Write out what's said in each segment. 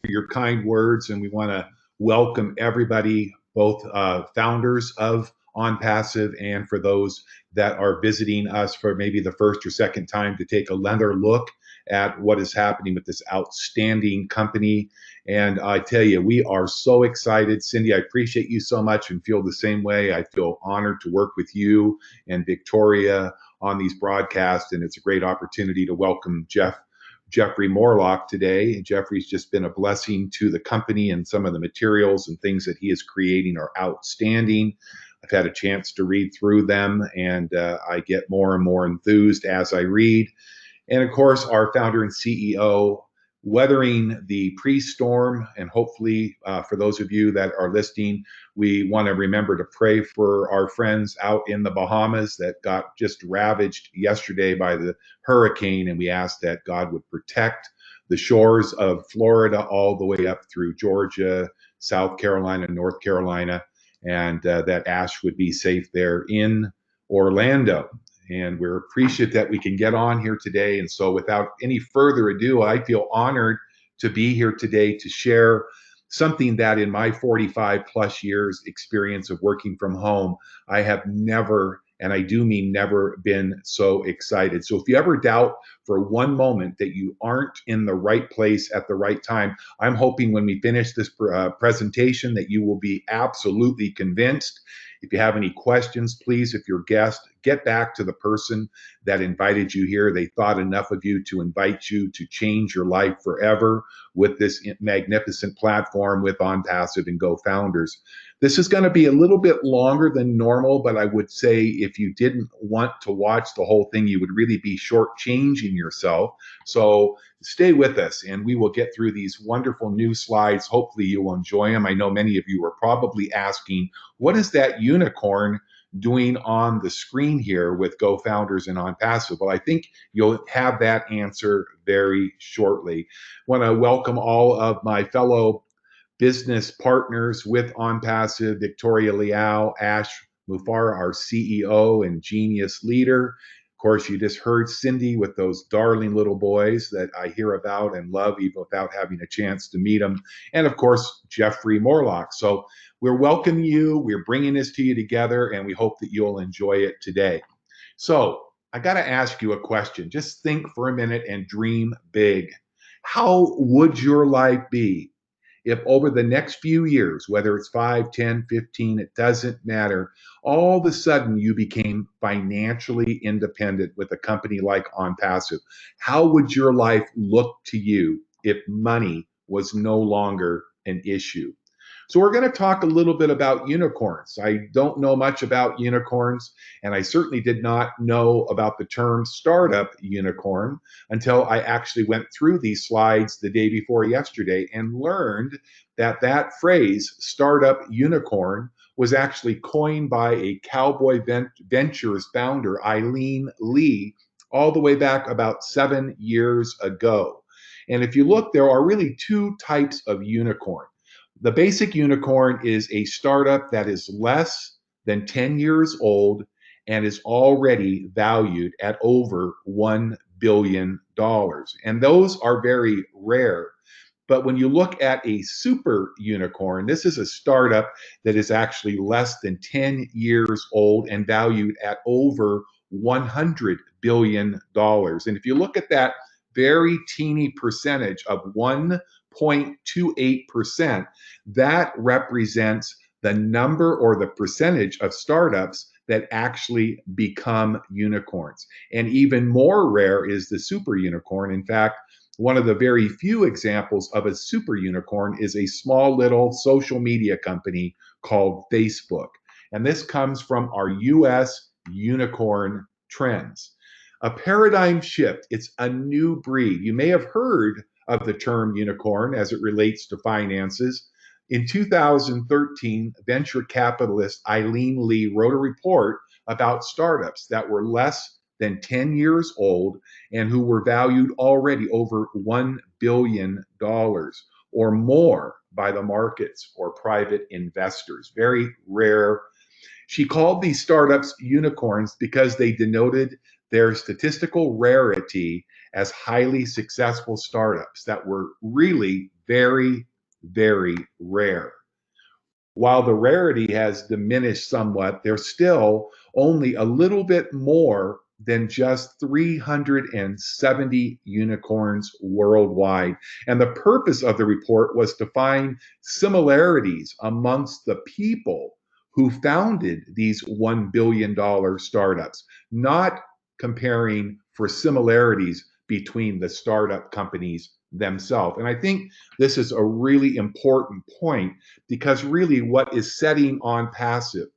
for your kind words, and we want to welcome everybody, both founders of On Passive and for those that are visiting us for maybe the first or second time to take another look at what is happening with this outstanding company. And I tell you, we are so excited. Cindy, I appreciate you so much and feel the same way. I feel honored to work with you and Victoria on these broadcasts, and it's a great opportunity to welcome Jeffrey Morlock today. Jeffrey's just been a blessing to the company, and some of the materials and things that he is creating are outstanding. I've had a chance to read through them, and I get more and more enthused as I read. And of course, our founder and CEO, weathering the pre-storm. And hopefully, for those of you that are listening, we want to remember to pray for our friends out in the Bahamas that got just ravaged yesterday by the hurricane. And we ask that God would protect the shores of Florida all the way up through Georgia, South Carolina, North Carolina, and that Ash would be safe there in Orlando. And we're appreciative that we can get on here today. And so, without any further ado, I feel honored to be here today to share something that in my 45 plus years experience of working from home, I have never, and I do mean never, been so excited. So if you ever doubt for one moment that you aren't in the right place at the right time, I'm hoping when we finish this presentation that you will be absolutely convinced. If you have any questions, please, if you're a guest, get back to the person that invited you here. They thought enough of you to invite you to change your life forever with this magnificent platform with On Passive and Go Founders. This is going to be a little bit longer than normal, but I would say if you didn't want to watch the whole thing, you would really be shortchanging yourself. So stay with us and we will get through these wonderful new slides. Hopefully you will enjoy them. I know many of you are probably asking, what is that unicorn doing on the screen here with Go Founders and On Passive? Well, I think you'll have that answer very shortly. I want to welcome all of my fellow business partners with On Passive, Victoria Liao, Ash Mufareh, our CEO and genius leader. Of course, you just heard Cindy with those darling little boys that I hear about and love even without having a chance to meet them. And of course, Jeffrey Morlock. So we're welcoming you. We're bringing this to you together, and we hope that you'll enjoy it today. So I got to ask you a question. Just think for a minute and dream big. How would your life be if over the next few years, whether it's 5, 10, 15, it doesn't matter, all of a sudden you became financially independent with a company like On Passive? How would your life look to you if money was no longer an issue? So we're going to talk a little bit about unicorns. I don't know much about unicorns, and I certainly did not know about the term startup unicorn until I actually went through these slides the day before yesterday and learned that that phrase, startup unicorn, was actually coined by a Cowboy Ventures founder, Aileen Lee, all the way back about 7 years ago. And if you look, there are really two types of unicorn. The basic unicorn is a startup that is less than 10 years old and is already valued at over $1 billion. And those are very rare. But when you look at a super unicorn, this is a startup that is actually less than 10 years old and valued at over $100 billion. And if you look at that very teeny percentage of 1.28%, that represents the number or the percentage of startups that actually become unicorns. And even more rare is the super unicorn. In fact, one of the very few examples of a super unicorn is a small little social media company called Facebook. And this comes from our US unicorn trends. A paradigm shift, it's a new breed. You may have heard of the term unicorn as it relates to finances. In 2013, venture capitalist Aileen Lee wrote a report about startups that were less than 10 years old and who were valued already over $1 billion or more by the markets or private investors. Very rare. She called these startups unicorns because they denoted their statistical rarity as highly successful startups that were really very, very rare. While the rarity has diminished somewhat, there's still only a little bit more than just 370 unicorns worldwide. And the purpose of the report was to find similarities amongst the people who founded these $1 billion startups, not comparing for similarities between the startup companies themselves. And I think this is a really important point, because really what is setting On Passive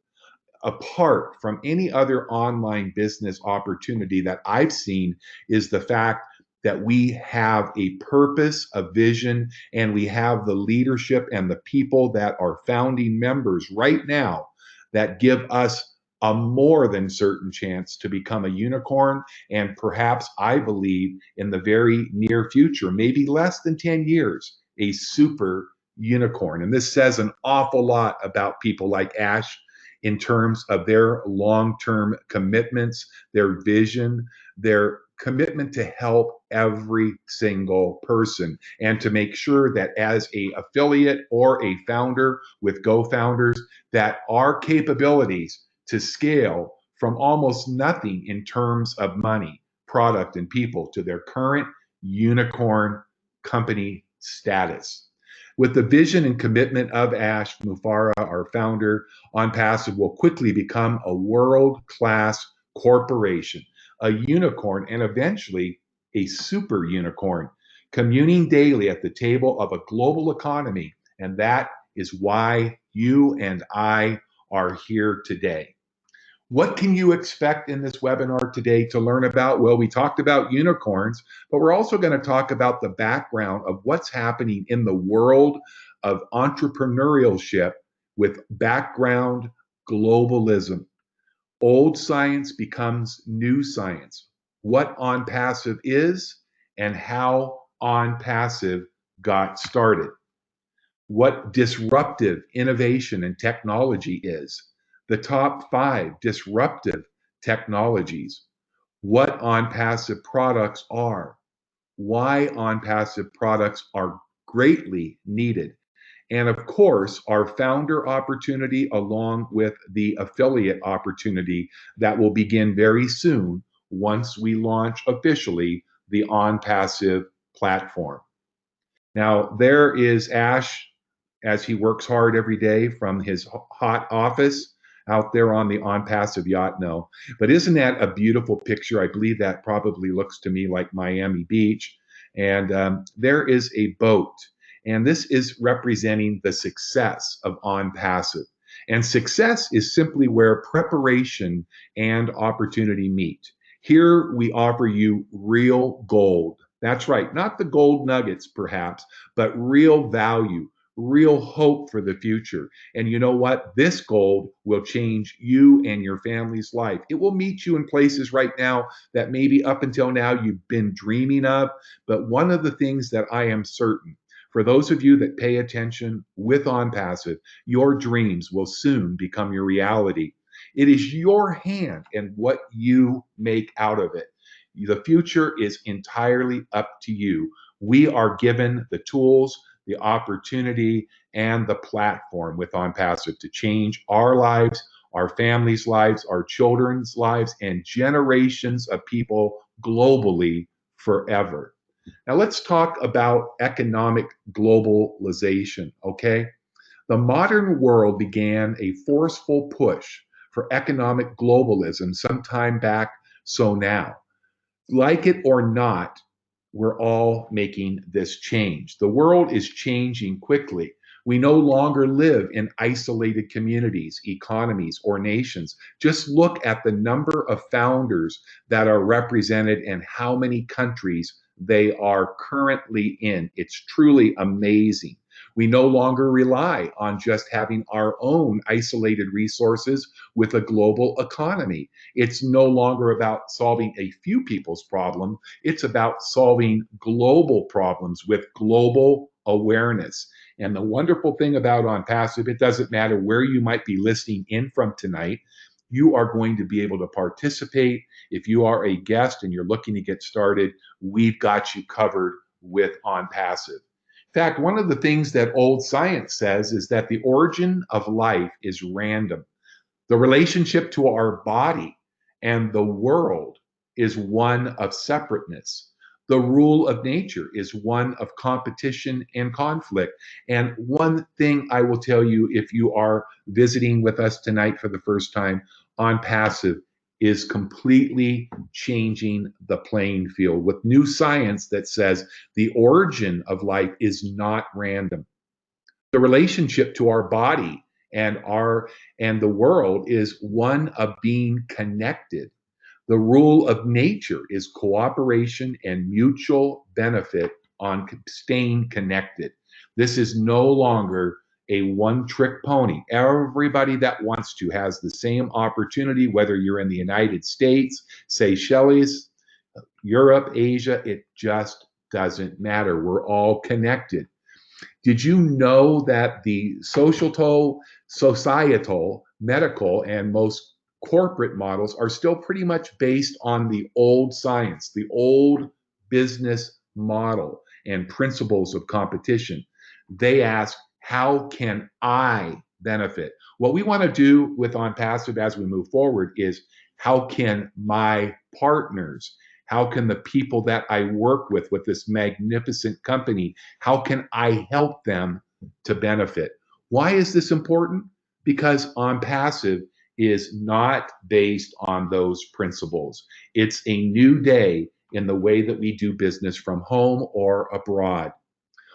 apart from any other online business opportunity that I've seen is the fact that we have a purpose, a vision, and we have the leadership and the people that are founding members right now that give us a more than certain chance to become a unicorn. And perhaps, I believe, in the very near future, maybe less than 10 years, a super unicorn. And this says an awful lot about people like Ash in terms of their long-term commitments, their vision, their commitment to help every single person, and to make sure that as a affiliate or a founder with GoFounders, that our capabilities to scale from almost nothing in terms of money, product, and people to their current unicorn company status. With the vision and commitment of Ash Mufareh, our founder, On Passive will quickly become a world-class corporation, a unicorn, and eventually a super unicorn, communing daily at the table of a global economy. And that is why you and I are here today. What can you expect in this webinar today to learn about? Well, we talked about unicorns, but we're also going to talk about the background of what's happening in the world of entrepreneurship with background globalism. Old science becomes new science. What On Passive is and how On Passive got started. What disruptive innovation and technology is, the top 5 disruptive technologies, what On Passive products are, why On Passive products are greatly needed, and of course, our founder opportunity along with the affiliate opportunity that will begin very soon once we launch officially the On Passive platform. Now, there is Ash as he works hard every day from his hot office out there on the On Passive yacht. No, but isn't that a beautiful picture? I believe that probably looks to me like Miami Beach. And there is a boat, and this is representing the success of On Passive. And success is simply where preparation and opportunity meet. Here we offer you real gold. That's right, not the gold nuggets perhaps, but real value, real hope for the future. And you know what? This gold will change you and your family's life. It will meet you in places right now that maybe up until now you've been dreaming of. But one of the things that I am certain, for those of you that pay attention with On Passive, your dreams will soon become your reality. It is your hand and what you make out of it. The future is entirely up to you. We are given the tools, the opportunity, and the platform with On Passive to change our lives, our families' lives, our children's lives, and generations of people globally forever. Now let's talk about economic globalization, okay? The modern world began a forceful push for economic globalism sometime back, so now. Like it or not, we're all making this change. The world is changing quickly. We no longer live in isolated communities, economies, or nations. Just look at the number of founders that are represented and how many countries they are currently in. It's truly amazing. We no longer rely on just having our own isolated resources with a global economy. It's no longer about solving a few people's problem. It's about solving global problems with global awareness. And the wonderful thing about On Passive, it doesn't matter where you might be listening in from tonight. you are going to be able to participate. If you are a guest and you're looking to get started, we've got you covered with OnPassive. In fact, one of the things that old science says is that the origin of life is random. The relationship to our body and the world is one of separateness. The rule of nature is one of competition and conflict. And one thing I will tell you, if you are visiting with us tonight for the first time, OnPassive is completely changing the playing field with new science that says the origin of life is not random. The relationship to our body and the world is one of being connected. The rule of nature is cooperation and mutual benefit on staying connected. This is no longer a one trick pony. Everybody that wants to has the same opportunity, whether you're in the United States, Seychelles, Europe, Asia, it just doesn't matter. We're all connected. Did you know that the societal, medical, and most corporate models are still pretty much based on the old science, the old business model and principles of competition? They ask, how can I benefit? What we want to do with OnPassive as we move forward is, how can my partners, how can the people that I work with this magnificent company, how can I help them to benefit? Why is this important? Because OnPassive is not based on those principles. It's a new day in the way that we do business from home or abroad.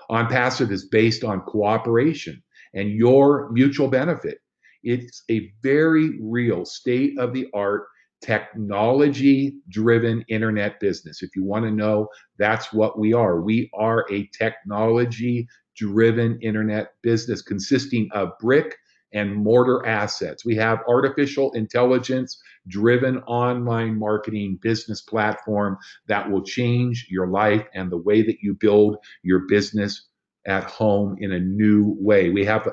OnPassive is based on cooperation and your mutual benefit. It's a very real state of the art technology driven internet business. If you want to know, that's what we are. We are a technology driven internet business consisting of brick and mortar assets. We have artificial intelligence driven online marketing business platform that will change your life and the way that you build your business at home in a new way. We have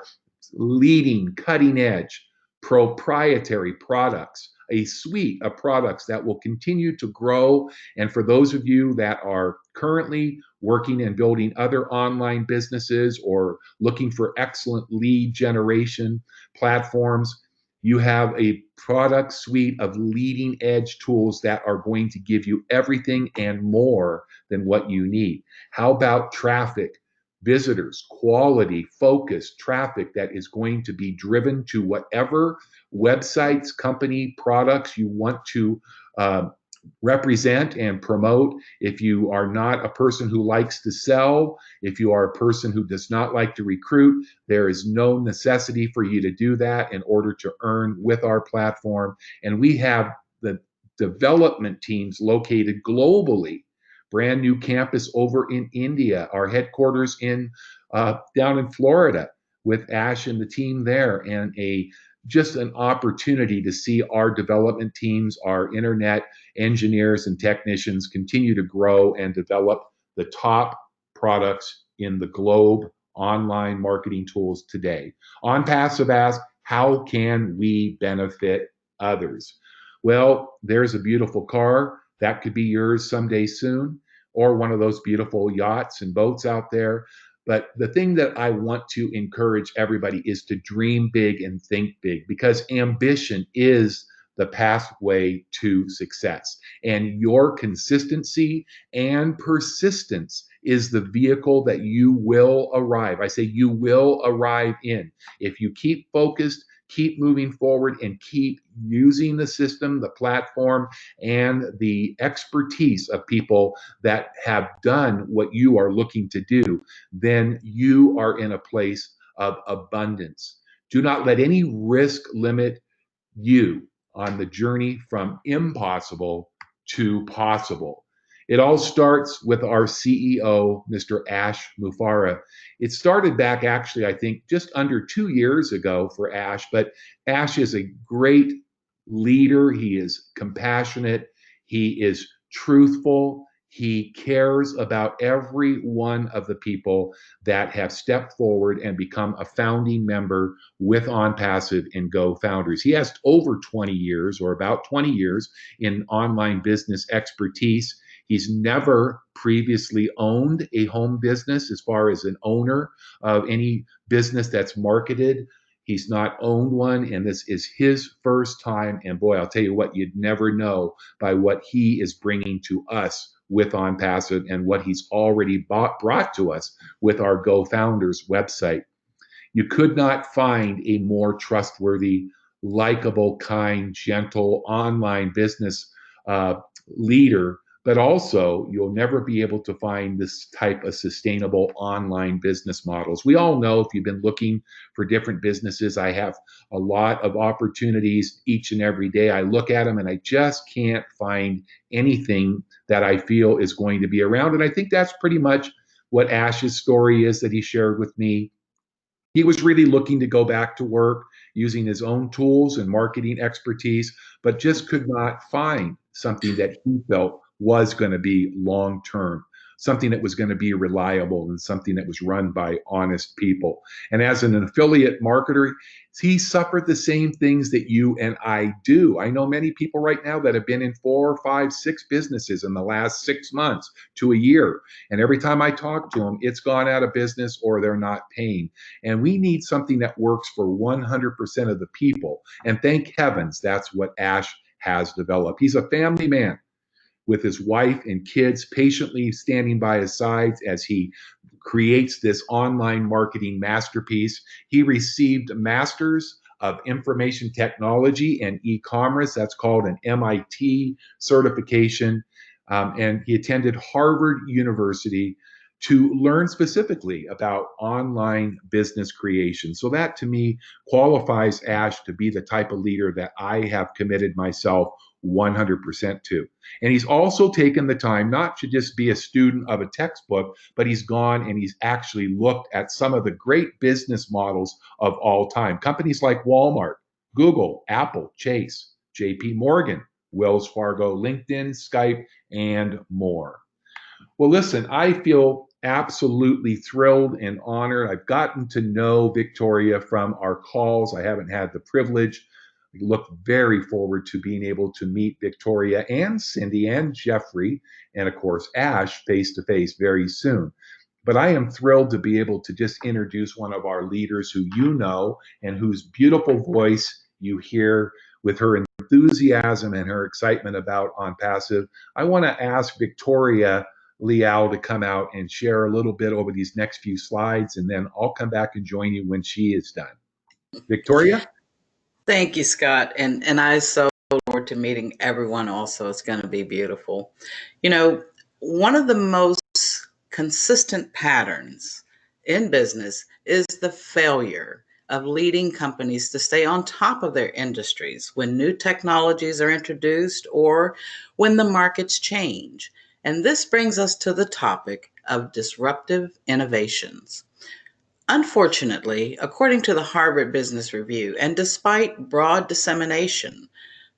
leading, cutting edge, proprietary products, a suite of products that will continue to grow. And for those of you that are currently working and building other online businesses or looking for excellent lead generation platforms, you have a product suite of leading edge tools that are going to give you everything and more than what you need. How about traffic? Visitors, quality, focused traffic that is going to be driven to whatever websites, company, products you want to represent and promote. If you are not a person who likes to sell, if you are a person who does not like to recruit, there is no necessity for you to do that in order to earn with our platform. And we have the development teams located globally. Brand new campus over in India, our headquarters in down in Florida with Ash and the team there, and just an opportunity to see our development teams, our internet engineers and technicians continue to grow and develop the top products in the globe online marketing tools today. OnPassive asks, how can we benefit others? Well, there's a beautiful car that could be yours someday soon, or one of those beautiful yachts and boats out there. But the thing that I want to encourage everybody is to dream big and think big, because ambition is the pathway to success. And your consistency and persistence is the vehicle that you will arrive. I say you will arrive in. If you keep focused, keep moving forward, and keep using the system, the platform, and the expertise of people that have done what you are looking to do, then you are in a place of abundance. Do not let any risk limit you on the journey from impossible to possible. It all starts with our CEO, Mr. Ash Mufareh. It started back, actually, I think, just under 2 years ago for Ash, but Ash is a great leader. He is compassionate. He is truthful. He cares about every one of the people that have stepped forward and become a founding member with OnPassive and Go Founders. He has over 20 years, or about 20 years, in online business expertise. He's never previously owned a home business as far as an owner of any business that's marketed. He's not owned one, and this is his first time. And boy, I'll tell you what, you'd never know by what he is bringing to us with OnPassive and what he's already brought to us with our Go Founders website. You could not find a more trustworthy, likable, kind, gentle online business leader, but also you'll never be able to find this type of sustainable online business models. We all know, if you've been looking for different businesses, I have a lot of opportunities each and every day. I look at them and I just can't find anything that I feel is going to be around. And I think that's pretty much what Ash's story is that he shared with me. He was really looking to go back to work using his own tools and marketing expertise, but just could not find something that he felt was going to be long term, something that was going to be reliable, and something that was run by honest people. And as an affiliate marketer, he suffered the same things that you and I do. I know many people right now that have been in 4, 5, 6 businesses in the last 6 months to a year. And every time I talk to them, it's gone out of business or they're not paying. And we need something that works for 100% of the people. And thank heavens, that's what Ash has developed. He's a family man with his wife and kids patiently standing by his sides as he creates this online marketing masterpiece. He received a Master's of Information Technology and E-commerce. That's called an MIT certification. And he attended Harvard University to learn specifically about online business creation. So that, to me, qualifies Ash to be the type of leader that I have committed myself 100% to. And he's also taken the time not to just be a student of a textbook, but he's gone and he's actually looked at some of the great business models of all time. Companies like Walmart, Google, Apple, Chase, JP Morgan, Wells Fargo, LinkedIn, Skype, and more. Well, listen, I feel absolutely thrilled and honored. I've gotten to know Victoria from our calls. I haven't had the privilege. We look very forward to being able to meet Victoria and Cindy and Jeffrey, and of course, Ash face to face very soon. But I am thrilled to be able to just introduce one of our leaders who you know and whose beautiful voice you hear with her enthusiasm and her excitement about OnPassive. I want to ask Victoria Leal to come out and share a little bit over these next few slides, and then I'll come back and join you when she is done. Victoria? Thank you, Scott. And I so look forward to meeting everyone also. It's going to be beautiful. You know, one of the most consistent patterns in business is the failure of leading companies to stay on top of their industries when new technologies are introduced or when the markets change. And this brings us to the topic of disruptive innovations. Unfortunately, according to the Harvard Business Review, and despite broad dissemination,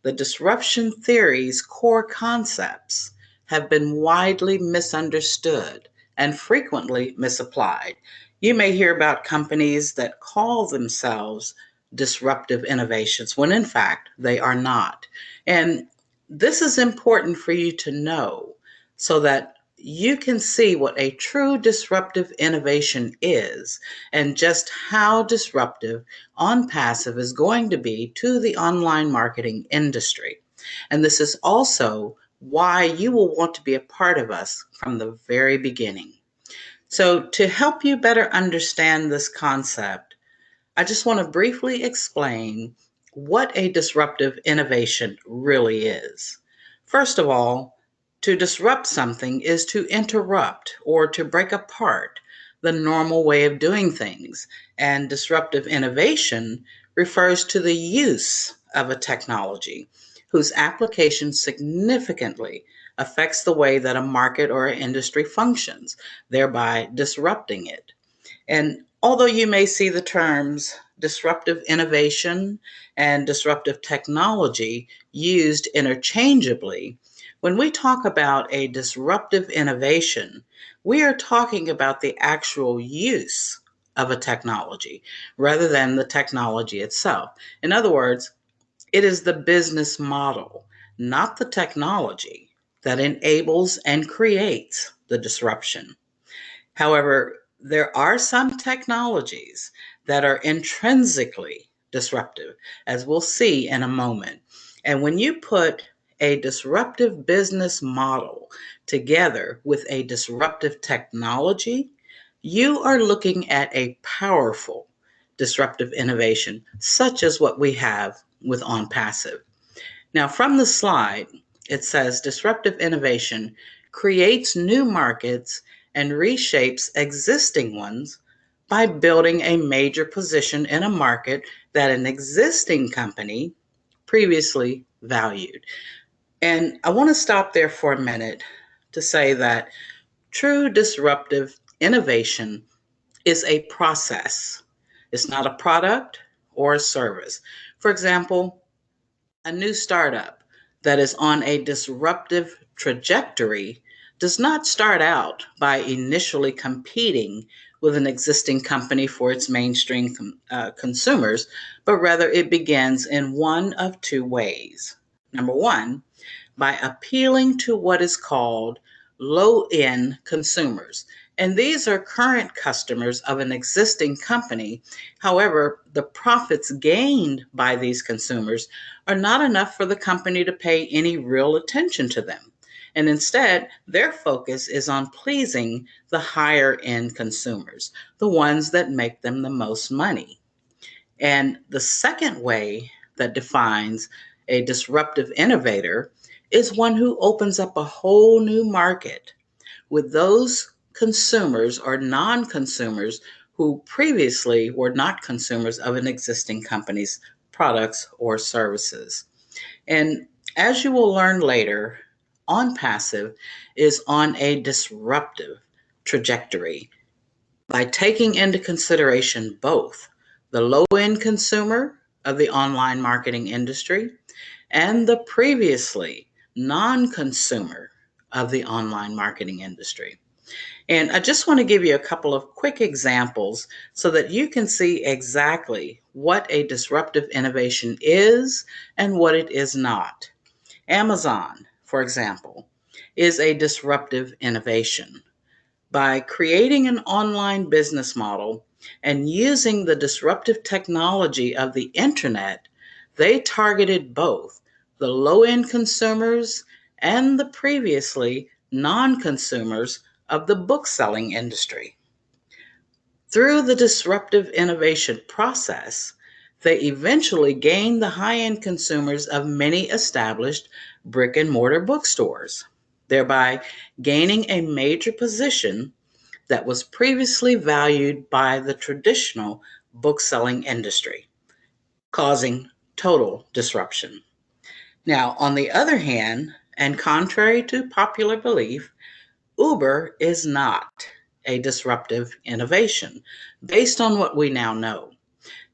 the disruption theory's core concepts have been widely misunderstood and frequently misapplied. You may hear about companies that call themselves disruptive innovations when in fact they are not. And this is important for you to know so that you can see what a true disruptive innovation is and just how disruptive OnPassive is going to be to the online marketing industry. And this is also why you will want to be a part of us from the very beginning. So, to help you better understand this concept, I just want to briefly explain what a disruptive innovation really is. First of all, to disrupt something is to interrupt or to break apart the normal way of doing things. And disruptive innovation refers to the use of a technology whose application significantly affects the way that a market or an industry functions, thereby disrupting it. And although you may see the terms disruptive innovation and disruptive technology used interchangeably, When we talk about a disruptive innovation, we are talking about the actual use of a technology rather than the technology itself. In other words, it is the business model, not the technology, that enables and creates the disruption. However, there are some technologies that are intrinsically disruptive, as we'll see in a moment. And when you put a disruptive business model together with a disruptive technology, you are looking at a powerful disruptive innovation, such as what we have with OnPassive. Now, from the slide, it says disruptive innovation creates new markets and reshapes existing ones by building a major position in a market that an existing company previously valued. And I want to stop there for a minute to say that true disruptive innovation is a process. It's not a product or a service. For example, a new startup that is on a disruptive trajectory does not start out by initially competing with an existing company for its mainstream consumers, but rather it begins in one of two ways. Number one, by appealing to what is called low end consumers. And these are current customers of an existing company. However, the profits gained by these consumers are not enough for the company to pay any real attention to them. And instead, their focus is on pleasing the higher end consumers, the ones that make them the most money. And the second way that defines a disruptive innovator is one who opens up a whole new market with those consumers or non consumers who previously were not consumers of an existing company's products or services. And as you will learn later, OnPassive is on a disruptive trajectory by taking into consideration both the low end consumer of the online marketing industry and the previously non consumer of the online marketing industry. And I just want to give you a couple of quick examples so that you can see exactly what a disruptive innovation is and what it is not. Amazon, for example, is a disruptive innovation. By creating an online business model and using the disruptive technology of the internet, they targeted both the low end consumers and the previously non consumers of the book selling industry. Through the disruptive innovation process, they eventually gained the high end consumers of many established brick and mortar bookstores, thereby gaining a major position that was previously valued by the traditional book-selling industry, causing total disruption. Now, on the other hand, and contrary to popular belief, Uber is not a disruptive innovation based on what we now know.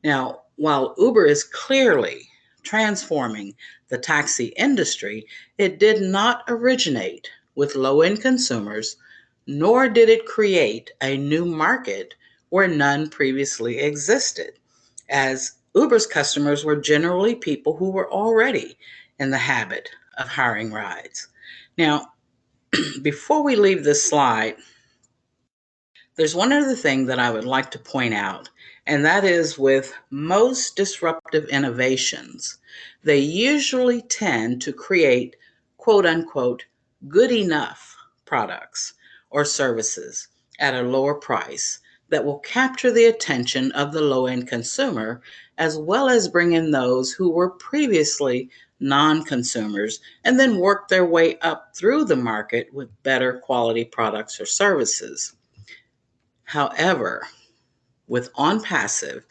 Now, while Uber is clearly transforming the taxi industry, it did not originate with low end consumers, nor did it create a new market where none previously existed, as Uber's customers were generally people who were already in the habit of hiring rides. Now, before we leave this slide, there's one other thing that I would like to point out, and that is with most disruptive innovations, they usually tend to create quote unquote good enough products or services at a lower price that will capture the attention of the low end consumer, as well as bring in those who were previously non consumers and then work their way up through the market with better quality products or services. However, with OnPassive,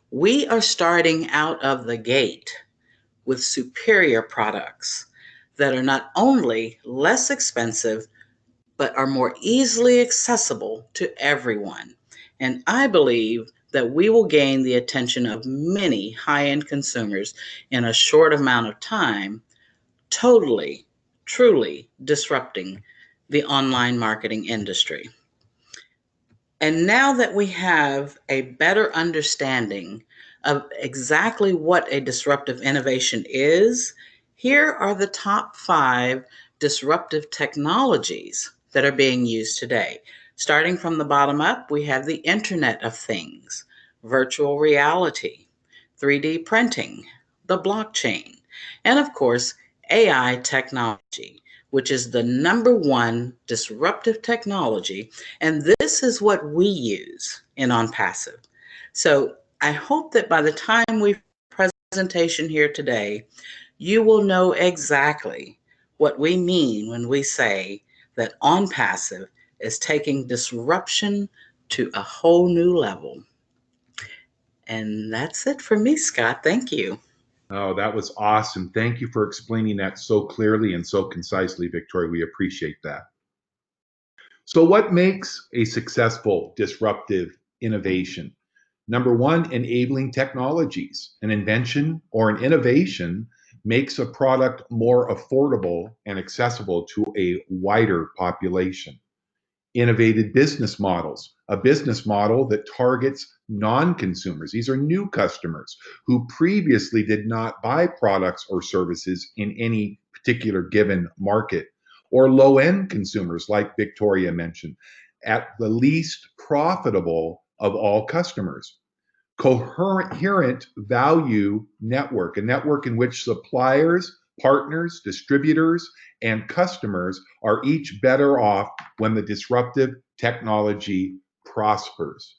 we are starting out of the gate with superior products that are not only less expensive, but are more easily accessible to everyone. And I believe that we will gain the attention of many high end consumers in a short amount of time, totally truly disrupting the online marketing industry. And now that we have a better understanding of exactly what a disruptive innovation is, here are the top 5 disruptive technologies that are being used today. Starting from the bottom up, we have the Internet of Things, virtual reality, 3D printing, the blockchain, and of course, AI technology, which is the number one disruptive technology. And this is what we use in OnPassive. So I hope that by the time we presentation here today, you will know exactly what we mean when we say that OnPassive is taking disruption to a whole new level. And that's it for me, Scott. Thank you. Oh, that was awesome. Thank you for explaining that so clearly and so concisely, Victoria. We appreciate that. So, what makes a successful disruptive innovation? Number one, enabling technologies. An invention or an innovation makes a product more affordable and accessible to a wider population. Innovative business models, a business model that targets non consumers. These are new customers who previously did not buy products or services in any particular given market, or low end consumers, like Victoria mentioned, at the least profitable of all customers. Coherent value network, a network in which suppliers, partners, distributors, and customers are each better off when the disruptive technology prospers.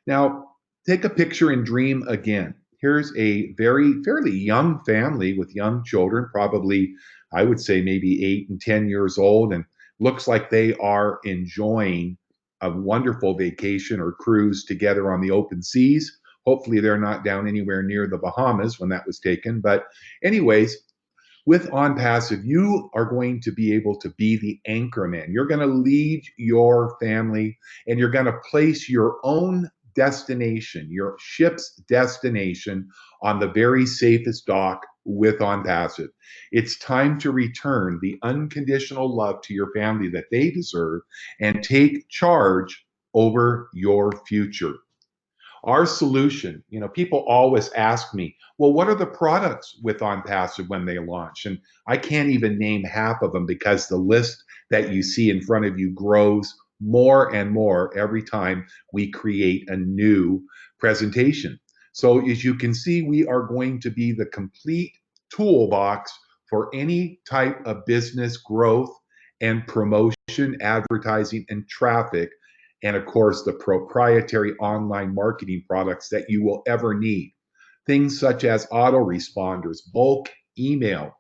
Now, take a picture and dream again. Here's a fairly young family with young children, probably, I would say, maybe 8 and 10 years old, and looks like they are enjoying a wonderful vacation or cruise together on the open seas. Hopefully, they're not down anywhere near the Bahamas when that was taken. But, anyways, with OnPassive, you are going to be able to be the anchor man. You're going to lead your family and you're going to place your own destination, your ship's destination, on the very safest dock with OnPassive. It's time to return the unconditional love to your family that they deserve and take charge over your future. Our solution, people always ask me, well, what are the products with OnPassive when they launch? And I can't even name half of them because the list that you see in front of you grows more and more every time we create a new presentation. So as you can see, we are going to be the complete toolbox for any type of business growth and promotion, advertising, and traffic, and of course, the proprietary online marketing products that you will ever need. Things such as autoresponders, bulk email,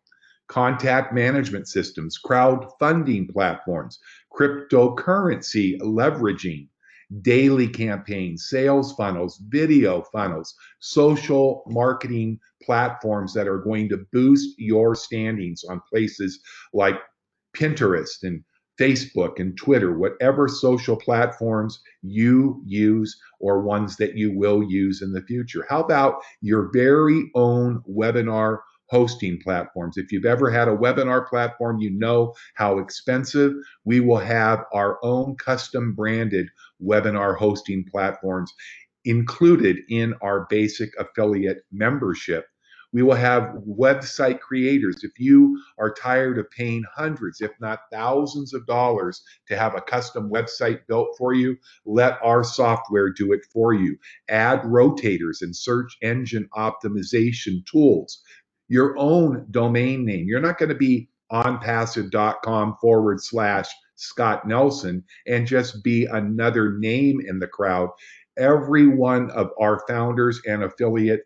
contact management systems, crowdfunding platforms, cryptocurrency leveraging, daily campaigns, sales funnels, video funnels, social marketing platforms that are going to boost your standings on places like Pinterest and Facebook and Twitter, whatever social platforms you use or ones that you will use in the future. How about your very own webinar hosting platforms? If you've ever had a webinar platform, you know how expensive. We will have our own custom branded webinar hosting platforms included in our basic affiliate membership. We will have website creators. If you are tired of paying hundreds, if not thousands of dollars to have a custom website built for you, let our software do it for you. Ad rotators and search engine optimization tools. Your own domain name. You're not going to be onpassive.com/Scott Nelson and just be another name in the crowd. Every one of our founders and affiliates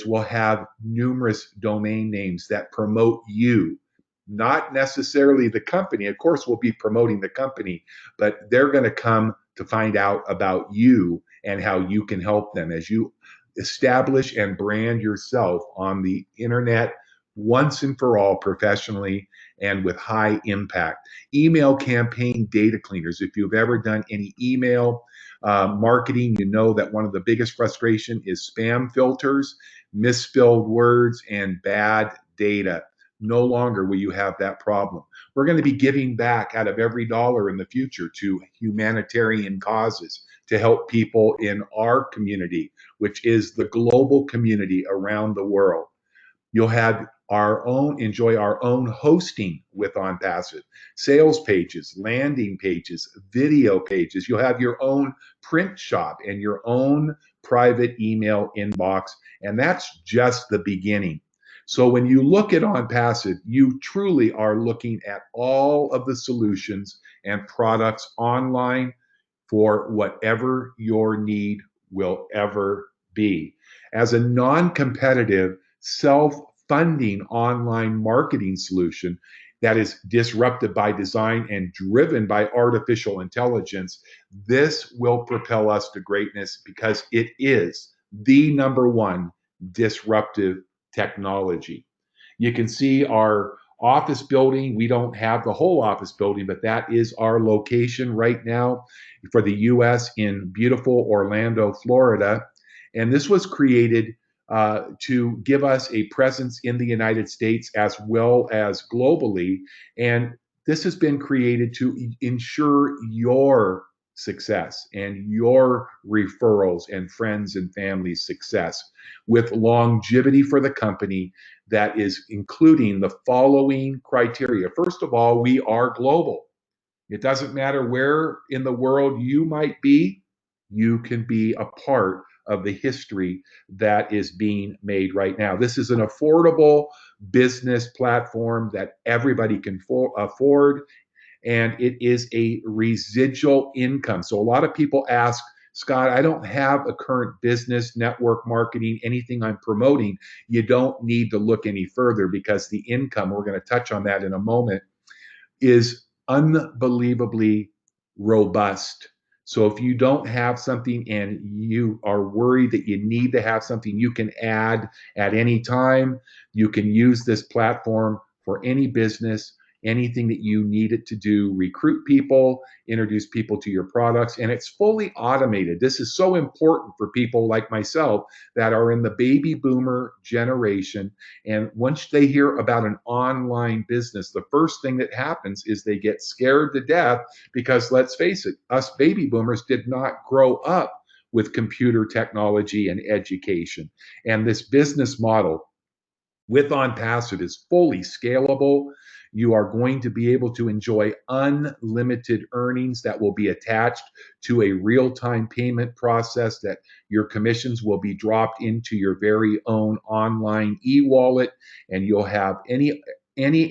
will have numerous domain names that promote you, not necessarily the company. Of course, we'll be promoting the company, but they're going to come to find out about you and how you can help them as you establish and brand yourself on the internet once and for all, professionally and with high impact. Email campaign data cleaners. If you've ever done any email marketing, you know that one of the biggest frustration is spam filters, misspelled words, and bad data. No longer will you have that problem. We're going to be giving back out of every dollar in the future to humanitarian causes to help people in our community, which is the global community around the world. You'll have enjoy our own hosting with OnPassive, sales pages, landing pages, video pages. You'll have your own print shop and your own private email inbox. And that's just the beginning. So when you look at OnPassive, you truly are looking at all of the solutions and products online for whatever your need will ever be. As a non-competitive, self-funding online marketing solution that is disrupted by design and driven by artificial intelligence, this will propel us to greatness because it is the number one disruptive technology. You can see our office building. We don't have the whole office building, but that is our location right now for the US in beautiful Orlando, Florida. And this was created to give us a presence in the United States as well as globally. And this has been created to ensure your success and your referrals and friends and family success with longevity for the company that is including the following criteria. First of all, we are global. It doesn't matter where in the world you might be, you can be a part of the history that is being made right now. This is an affordable business platform that everybody can afford, and it is a residual income. So a lot of people ask, Scott, I don't have a current business, network marketing, anything I'm promoting. You don't need to look any further because the income, we're going to touch on that in a moment, is unbelievably robust. So if you don't have something and you are worried that you need to have something, you can add at any time. You can use this platform for any business, anything that you need it to do, recruit people, introduce people to your products, and it's fully automated. This is so important for people like myself that are in the baby boomer generation. And once they hear about an online business, the first thing that happens is they get scared to death because let's face it, us baby boomers did not grow up with computer technology and education. And this business model with OnPassive is fully scalable. You are going to be able to enjoy unlimited earnings that will be attached to a real-time payment process that your commissions will be dropped into your very own online e-wallet, and you'll have any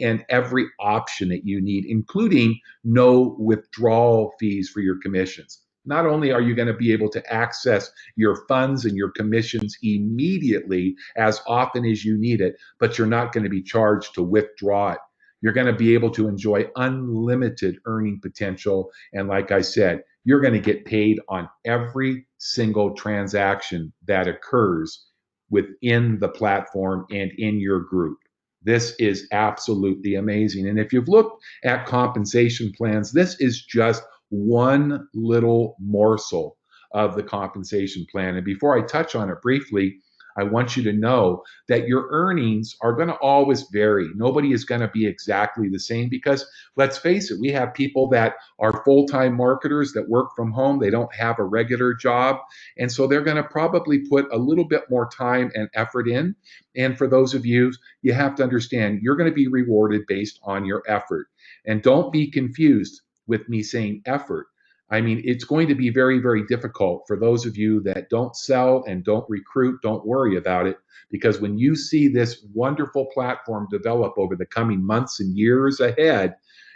and every option that you need, including no withdrawal fees for your commissions. Not only are you going to be able to access your funds and your commissions immediately as often as you need it, but you're not going to be charged to withdraw it. You're going to be able to enjoy unlimited earning potential. And like I said, you're going to get paid on every single transaction that occurs within the platform and in your group. This is absolutely amazing. And if you've looked at compensation plans, this is just one little morsel of the compensation plan. And before I touch on it briefly, I want you to know that your earnings are going to always vary. Nobody is going to be exactly the same because let's face it, we have people that are full-time marketers that work from home. They don't have a regular job. And so they're going to probably put a little bit more time and effort in. And for those of you, you have to understand you're going to be rewarded based on your effort. And don't be confused with me saying effort. I mean, it's going to be very, very difficult for those of you that don't sell and don't recruit. Don't worry about it, because when you see this wonderful platform develop over the coming months and years ahead,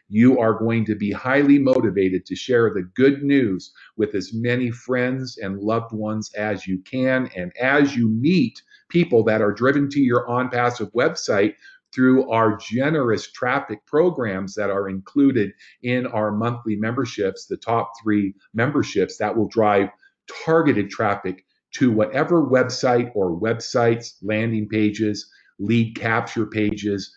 you are going to be highly motivated to share the good news with as many friends and loved ones as you can. And as you meet people that are driven to your OnPassive website through our generous traffic programs that are included in our monthly memberships, the top 3 memberships that will drive targeted traffic to whatever website or websites, landing pages, lead capture pages,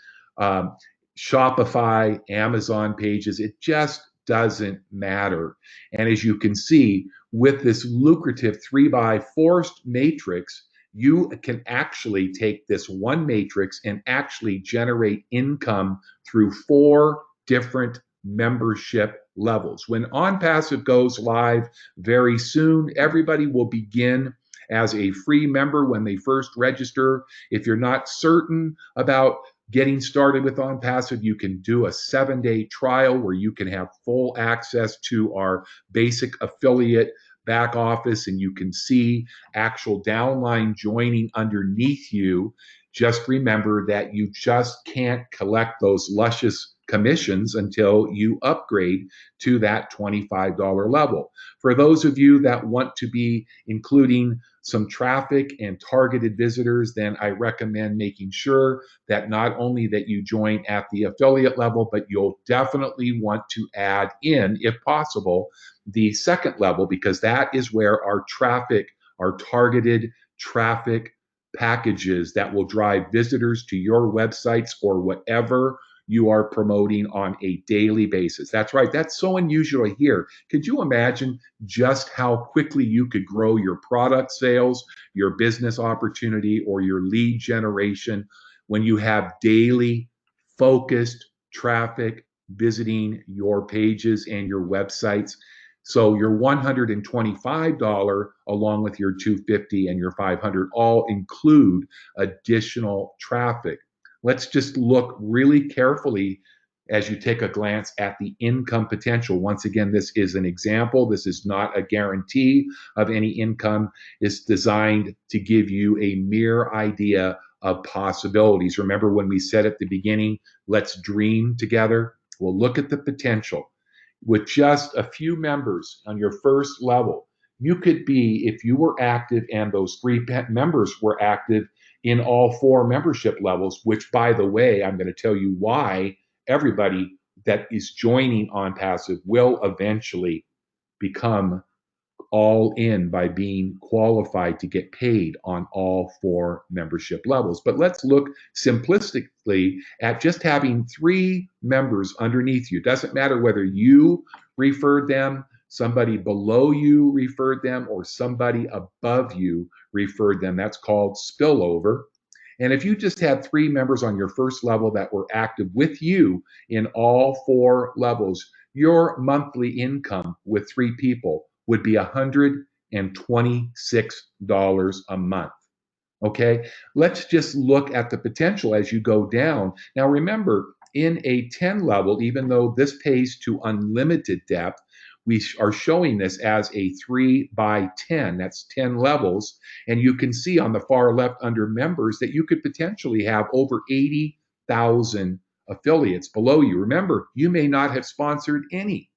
Shopify, Amazon pages. It just doesn't matter. And as you can see, with this lucrative 3x forced matrix, you can actually take this one matrix and actually generate income through 4 different membership levels. When OnPassive goes live very soon, everybody will begin as a free member when they first register. If you're not certain about getting started with OnPassive, you can do a 7-day trial where you can have full access to our basic affiliate back office, and you can see actual downline joining underneath you. Just remember that you just can't collect those luscious commissions until you upgrade to that $25 level. For those of you that want to be including some traffic and targeted visitors, then I recommend making sure that not only that you join at the affiliate level, but you'll definitely want to add in, if possible, the second level, because that is where our traffic, our targeted traffic packages that will drive visitors to your websites or whatever you are promoting on a daily basis. That's right. That's so unusual here. Could you imagine just how quickly you could grow your product sales, your business opportunity, or your lead generation when you have daily focused traffic visiting your pages and your websites? So your $125 along with your $250 and your $500 all include additional traffic. Let's just look really carefully as you take a glance at the income potential. Once again, this is an example. This is not a guarantee of any income. It's designed to give you a mere idea of possibilities. Remember when we said at the beginning, let's dream together? Well, look at the potential. With just a few members on your first level, you could be, if you were active and those 3 members were active in all 4 membership levels, which, by the way, I'm going to tell you why everybody that is joining OnPassive will eventually become all in by being qualified to get paid on all 4 membership levels. But let's look simplistically at just having 3 members underneath you. Doesn't matter whether you referred them, somebody below you referred them, or somebody above you referred them. That's called spillover. And if you just had 3 members on your first level that were active with you in all 4 levels, your monthly income with 3 people would be $126 a month. Okay, let's just look at the potential as you go down. Now, remember, in a 10 level, even though this pays to unlimited depth, we are showing this as a 3 by 10. That's 10 levels. And you can see on the far left under members that you could potentially have over 80,000 affiliates below you. Remember, you may not have sponsored any.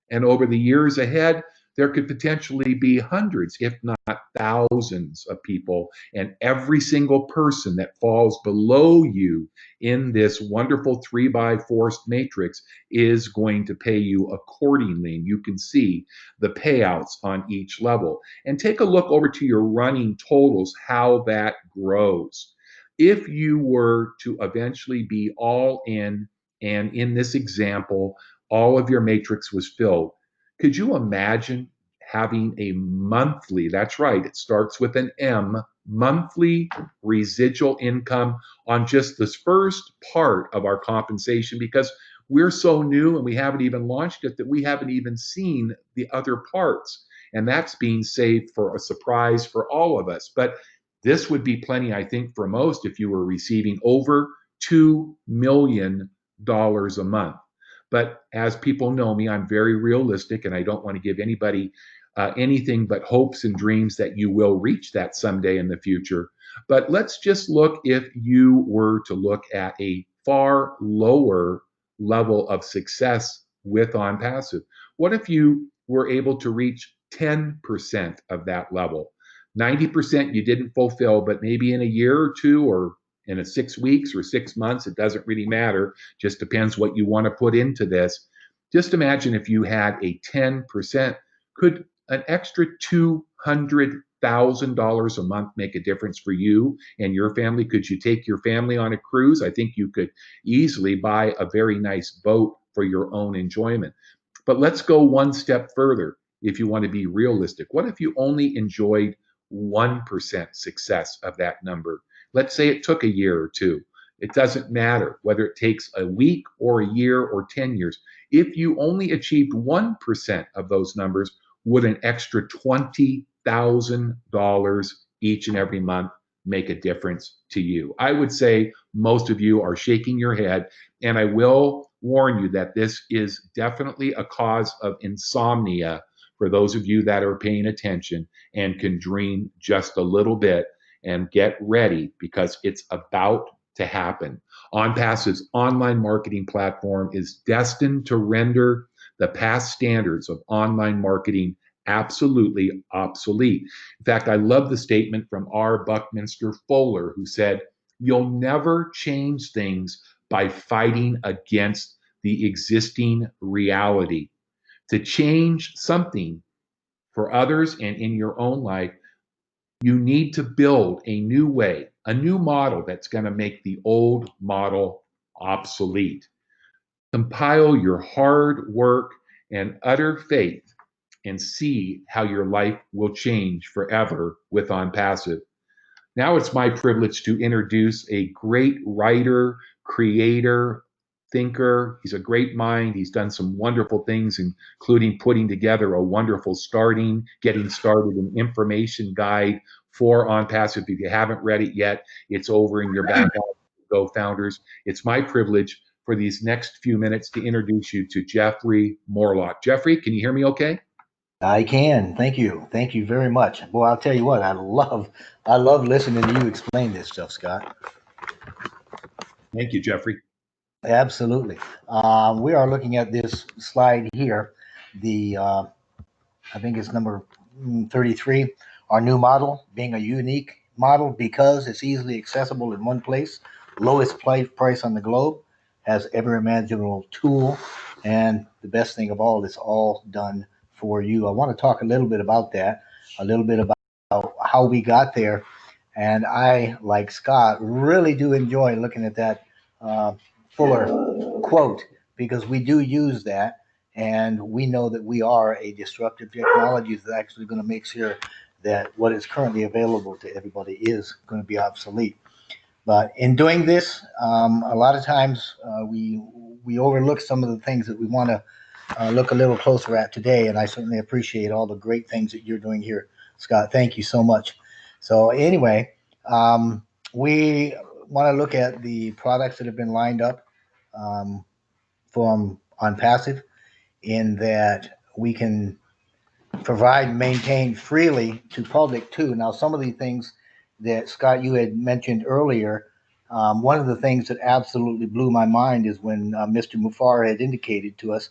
And over the years ahead, there could potentially be hundreds, if not thousands of people. And every single person that falls below you in this wonderful 3x4 matrix is going to pay you accordingly. And you can see the payouts on each level. And take a look over to your running totals, how that grows. If you were to eventually be all in, and in this example, all of your matrix was filled, could you imagine having a monthly, that's right, it starts with an M, monthly residual income on just this first part of our compensation? Because we're so new and we haven't even launched it that we haven't even seen the other parts. And that's being saved for a surprise for all of us. But this would be plenty, I think, for most if you were receiving over $2 million a month. But as people know me, I'm very realistic and I don't want to give anybody anything but hopes and dreams that you will reach that someday in the future. But let's just look if you were to look at a far lower level of success with OnPassive. What if you were able to reach 10% of that level? 90% you didn't fulfill, but maybe in a year or 2 or in a 6 weeks or 6 months, it doesn't really matter. Just depends what you want to put into this. Just imagine if you had a 10%, could an extra $200,000 a month make a difference for you and your family? Could you take your family on a cruise? I think you could easily buy a very nice boat for your own enjoyment. But let's go one step further if you want to be realistic. What if you only enjoyed 1% success of that number. Let's say it took a year or two. It doesn't matter whether it takes a week or a year or 10 years. If you only achieved 1% of those numbers, would an extra $20,000 each and every month make a difference to you? I would say most of you are shaking your head, and I will warn you that this is definitely a cause of insomnia for those of you that are paying attention and can dream just a little bit and get ready because it's about to happen. OnPassive's online marketing platform is destined to render the past standards of online marketing absolutely obsolete. In fact, I love the statement from R. Buckminster Fuller, who said, "You'll never change things by fighting against the existing reality. To change something for others and in your own life, you need to build a new way, a new model that's going to make the old model obsolete. Compile your hard work and utter faith and see how your life will change forever with OnPassive." Now it's my privilege to introduce a great writer, creator, thinker. He's a great mind. He's done some wonderful things, including putting together a wonderful getting started an information guide for OnPassive. If you haven't read it yet, it's over in your back office. Go Founders. It's my privilege for these next few minutes to introduce you to Jeffrey Morlock. Jeffrey, can you hear me okay? I can. Thank you. Thank you very much. Boy, I'll tell you what, I love listening to you explain this stuff, Scott. Thank you, Jeffrey. Absolutely. We are looking at this slide here. I think it's number 33, our new model being a unique model because it's easily accessible in one place, lowest price on the globe, has every imaginable tool, and the best thing of all, it's all done for you. I want to talk a little bit about that, a little bit about how we got there. And I, like Scott, really do enjoy looking at that Fuller quote because we do use that. And we know that we are a disruptive technology that's actually going to make sure that what is currently available to everybody is going to be obsolete. But in doing this, a lot of times we overlook some of the things that we want to look a little closer at today. And I certainly appreciate all the great things that you're doing here, Scott. Thank you so much. So anyway, we want to look at the products that have been lined up from OnPassive, in that we can provide and maintain freely to public too. Now, some of the things that Scott, you had mentioned earlier, one of the things that absolutely blew my mind is when Mr. Mufareh had indicated to us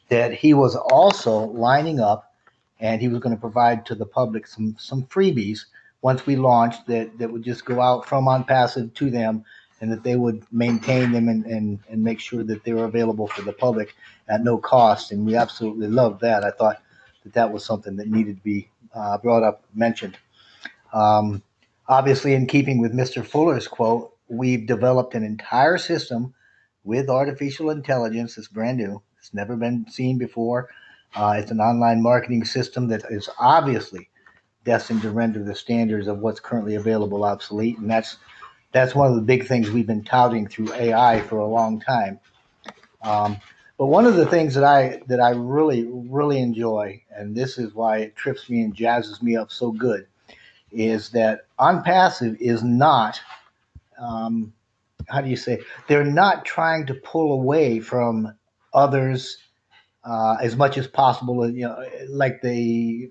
that he was also lining up and he was going to provide to the public some freebies once we launched that would just go out from OnPassive to them, and that they would maintain them and make sure that they were available for the public at no cost. And we absolutely loved that. I thought that was something that needed to be brought up, mentioned. Obviously, in keeping with Mr. Fuller's quote, we've developed an entire system with artificial intelligence that's brand new. It's never been seen before. It's an online marketing system that is obviously destined to render the standards of what's currently available obsolete. And that's one of the big things we've been touting through AI for a long time. But one of the things that I really enjoy, and this is why it trips me and jazzes me up so good, is that OnPassive is not, how do you say, they're not trying to pull away from others as much as possible, like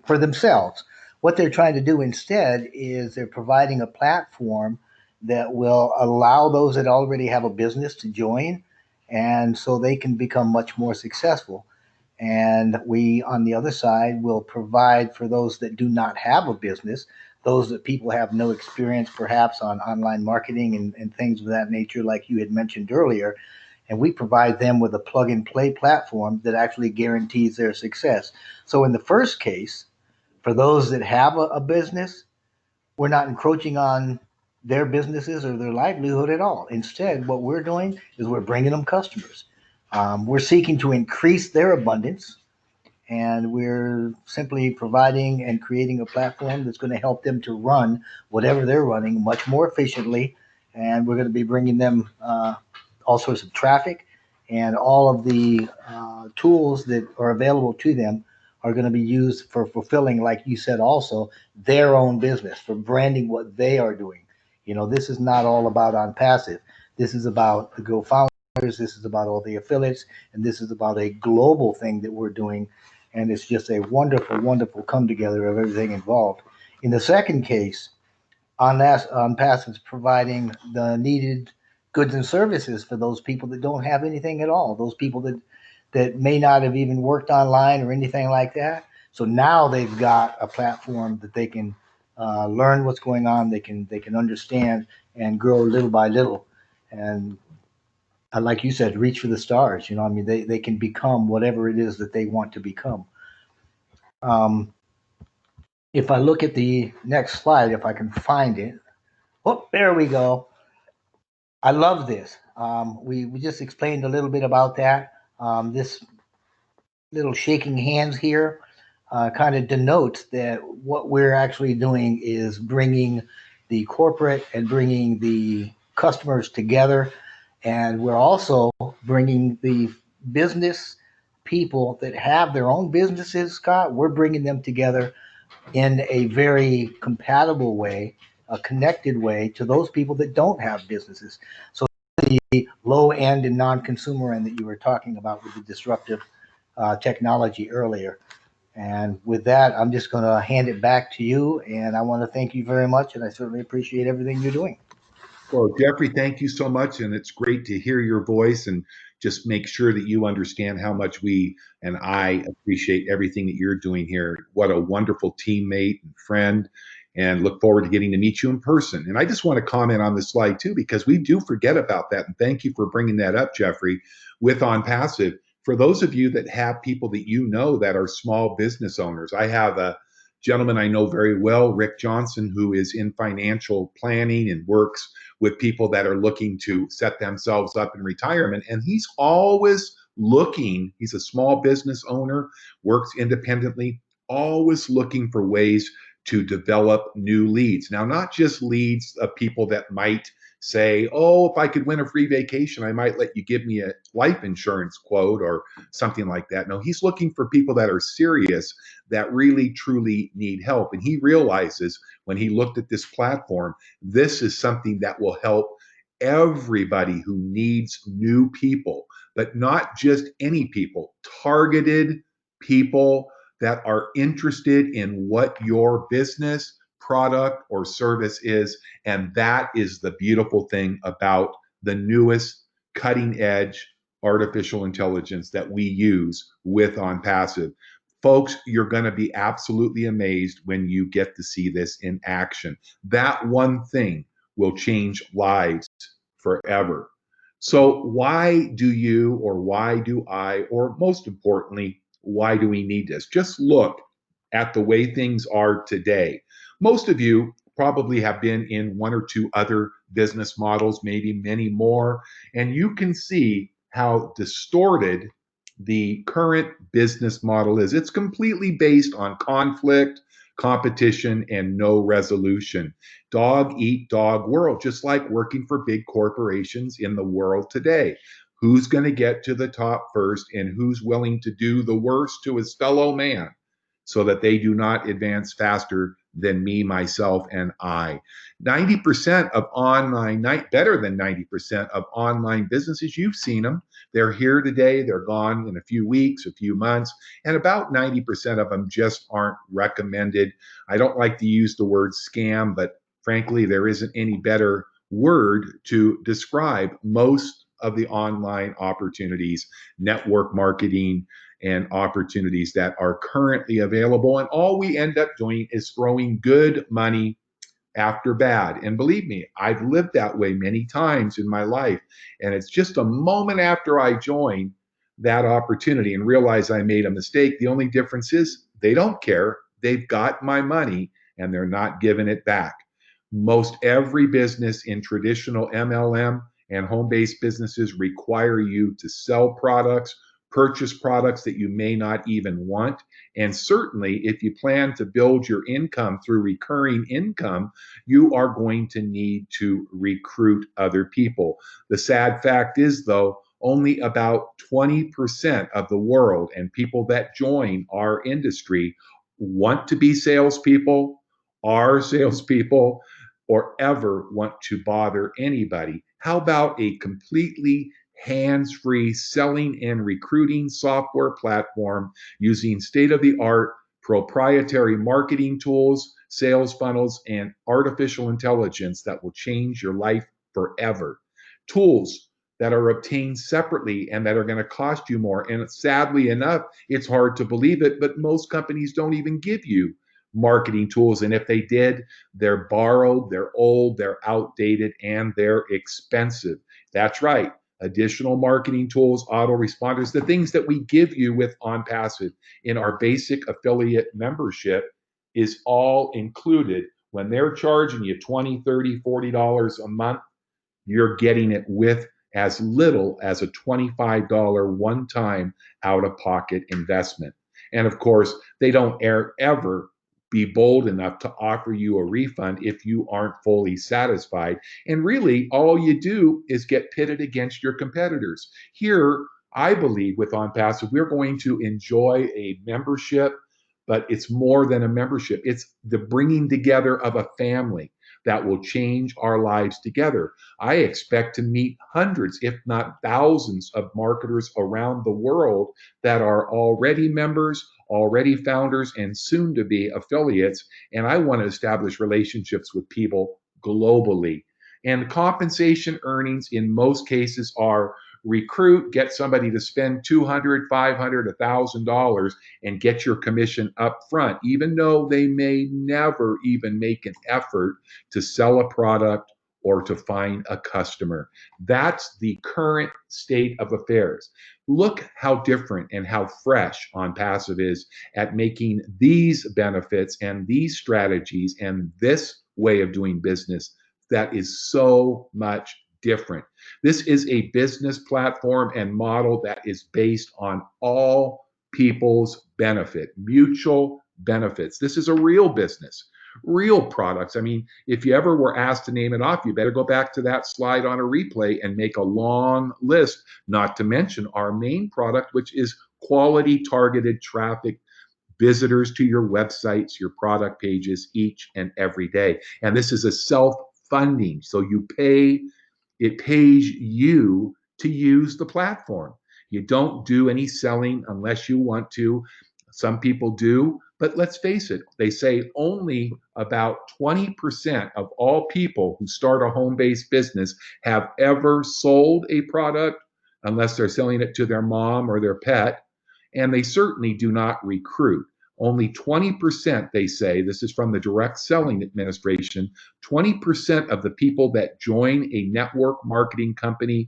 for themselves. What they're trying to do instead is they're providing a platform that will allow those that already have a business to join, and so they can become much more successful. And we, on the other side, will provide for those that do not have a business, those that people have no experience perhaps on online marketing and things of that nature, like you had mentioned earlier. And we provide them with a plug and play platform that actually guarantees their success. So in the first case, for those that have a business, we're not encroaching on their businesses or their livelihood at all. Instead, what we're doing is we're bringing them customers. We're seeking to increase their abundance and we're simply providing and creating a platform that's going to help them to run whatever they're running much more efficiently. And we're going to be bringing them all sorts of traffic, and all of the tools that are available to them are going to be used for fulfilling, like you said, also their own business, for branding what they are doing. You know, this is not all about On Passive. This is about the GoFounders. This is about all the affiliates, and this is about a global thing that we're doing. And it's just a wonderful, wonderful come together of everything involved. In the second case, On Passive is providing the needed goods and services for those people that don't have anything at all. Those people that may not have even worked online or anything like that. So now they've got a platform that they can learn what's going on. They can understand and grow little by little. And like you said, reach for the stars. You know, I mean, they can become whatever it is that they want to become. Um, if I look at the next slide, if I can find it, oh, there we go. I love this. We just explained a little bit about that. This little shaking hands here kind of denotes that what we're actually doing is bringing the corporate and bringing the customers together. And we're also bringing the business people that have their own businesses, Scott, we're bringing them together in a very compatible way, a connected way to those people that don't have businesses. So the low end and non-consumer end that you were talking about with the disruptive technology earlier. And with that, I'm just going to hand it back to you. And I want to thank you very much. And I certainly appreciate everything you're doing. Well, Jeffrey, thank you so much. And it's great to hear your voice and just make sure that you understand how much we and I appreciate everything that you're doing here. What a wonderful teammate and friend, and look forward to getting to meet you in person. And I just want to comment on this slide too, because we do forget about that. And thank you for bringing that up, Jeffrey, with On Passive. For those of you that have people that you know that are small business owners, I have a gentleman I know very well, Rick Johnson, who is in financial planning and works with people that are looking to set themselves up in retirement. And he's always looking, he's a small business owner, works independently, always looking for ways to develop new leads. Now, not just leads of people that might say, oh, if I could win a free vacation, I might let you give me a life insurance quote or something like that. No, he's looking for people that are serious, that really, truly need help. And he realizes when he looked at this platform, this is something that will help everybody who needs new people, but not just any people, targeted people that are interested in what your business, product, or service is. And that is the beautiful thing about the newest cutting edge artificial intelligence that we use with On Passive. Folks, you're going to be absolutely amazed when you get to see this in action. That one thing will change lives forever. So, why do you, or why do I, or most importantly, why do we need this? Just look at the way things are today. Most of you probably have been in one or two other business models, maybe many more, and you can see how distorted the current business model is. It's completely based on conflict, competition, and no resolution. Dog eat dog world, just like working for big corporations in the world today. Who's going to get to the top first, and who's willing to do the worst to his fellow man so that they do not advance faster than me, myself, and I. 90% of online, better than 90% of online businesses, you've seen them. They're here today, they're gone in a few weeks, a few months, and about 90% of them just aren't recommended. I don't like to use the word scam, but frankly, there isn't any better word to describe most of the online opportunities, network marketing, and opportunities that are currently available. And all we end up doing is throwing good money after bad. And believe me, I've lived that way many times in my life. And it's just a moment after I join that opportunity and realize I made a mistake. The only difference is they don't care. They've got my money and they're not giving it back. Most every business in traditional MLM and home-based businesses require you to sell products, purchase products that you may not even want. And certainly, if you plan to build your income through recurring income, you are going to need to recruit other people. The sad fact is, though, only about 20% of the world and people that join our industry want to be salespeople, are salespeople, or ever want to bother anybody. How about a completely hands-free selling and recruiting software platform using state-of-the-art proprietary marketing tools, sales funnels, and artificial intelligence that will change your life forever? Tools that are obtained separately and that are going to cost you more. And sadly enough, it's hard to believe it, but most companies don't even give you marketing tools. And if they did, they're borrowed, they're old, they're outdated, and they're expensive. That's right. Additional marketing tools, autoresponders, the things that we give you with OnPassive in our basic affiliate membership is all included. When they're charging you $20, $30, $40 a month, you're getting it with as little as a $25 one-time out-of-pocket investment. And of course, they don't ever be bold enough to offer you a refund if you aren't fully satisfied. And really, all you do is get pitted against your competitors. Here, I believe with OnPassive, we're going to enjoy a membership, but it's more than a membership. It's the bringing together of a family that will change our lives together. I expect to meet hundreds, if not thousands, of marketers around the world that are already members, already founders, and soon to be affiliates. And I want to establish relationships with people globally. And compensation earnings in most cases are recruit, get somebody to spend $200, $500, $1,000 and get your commission up front, even though they may never even make an effort to sell a product or to find a customer. That's the current state of affairs. Look how different and how fresh OnPassive is at making these benefits and these strategies and this way of doing business that is so much different. This is a business platform and model that is based on all people's benefit, mutual benefits. This is a real business, real products. I mean, if you ever were asked to name it off, you better go back to that slide on a replay and make a long list, not to mention our main product, which is quality targeted traffic, visitors to your websites, your product pages each and every day. And this is a self-funding. So it pays you to use the platform. You don't do any selling unless you want to. Some people do, but let's face it, they say only about 20% of all people who start a home-based business have ever sold a product unless they're selling it to their mom or their pet, and they certainly do not recruit. Only 20%, they say, this is from the Direct Selling Administration, 20% of the people that join a network marketing company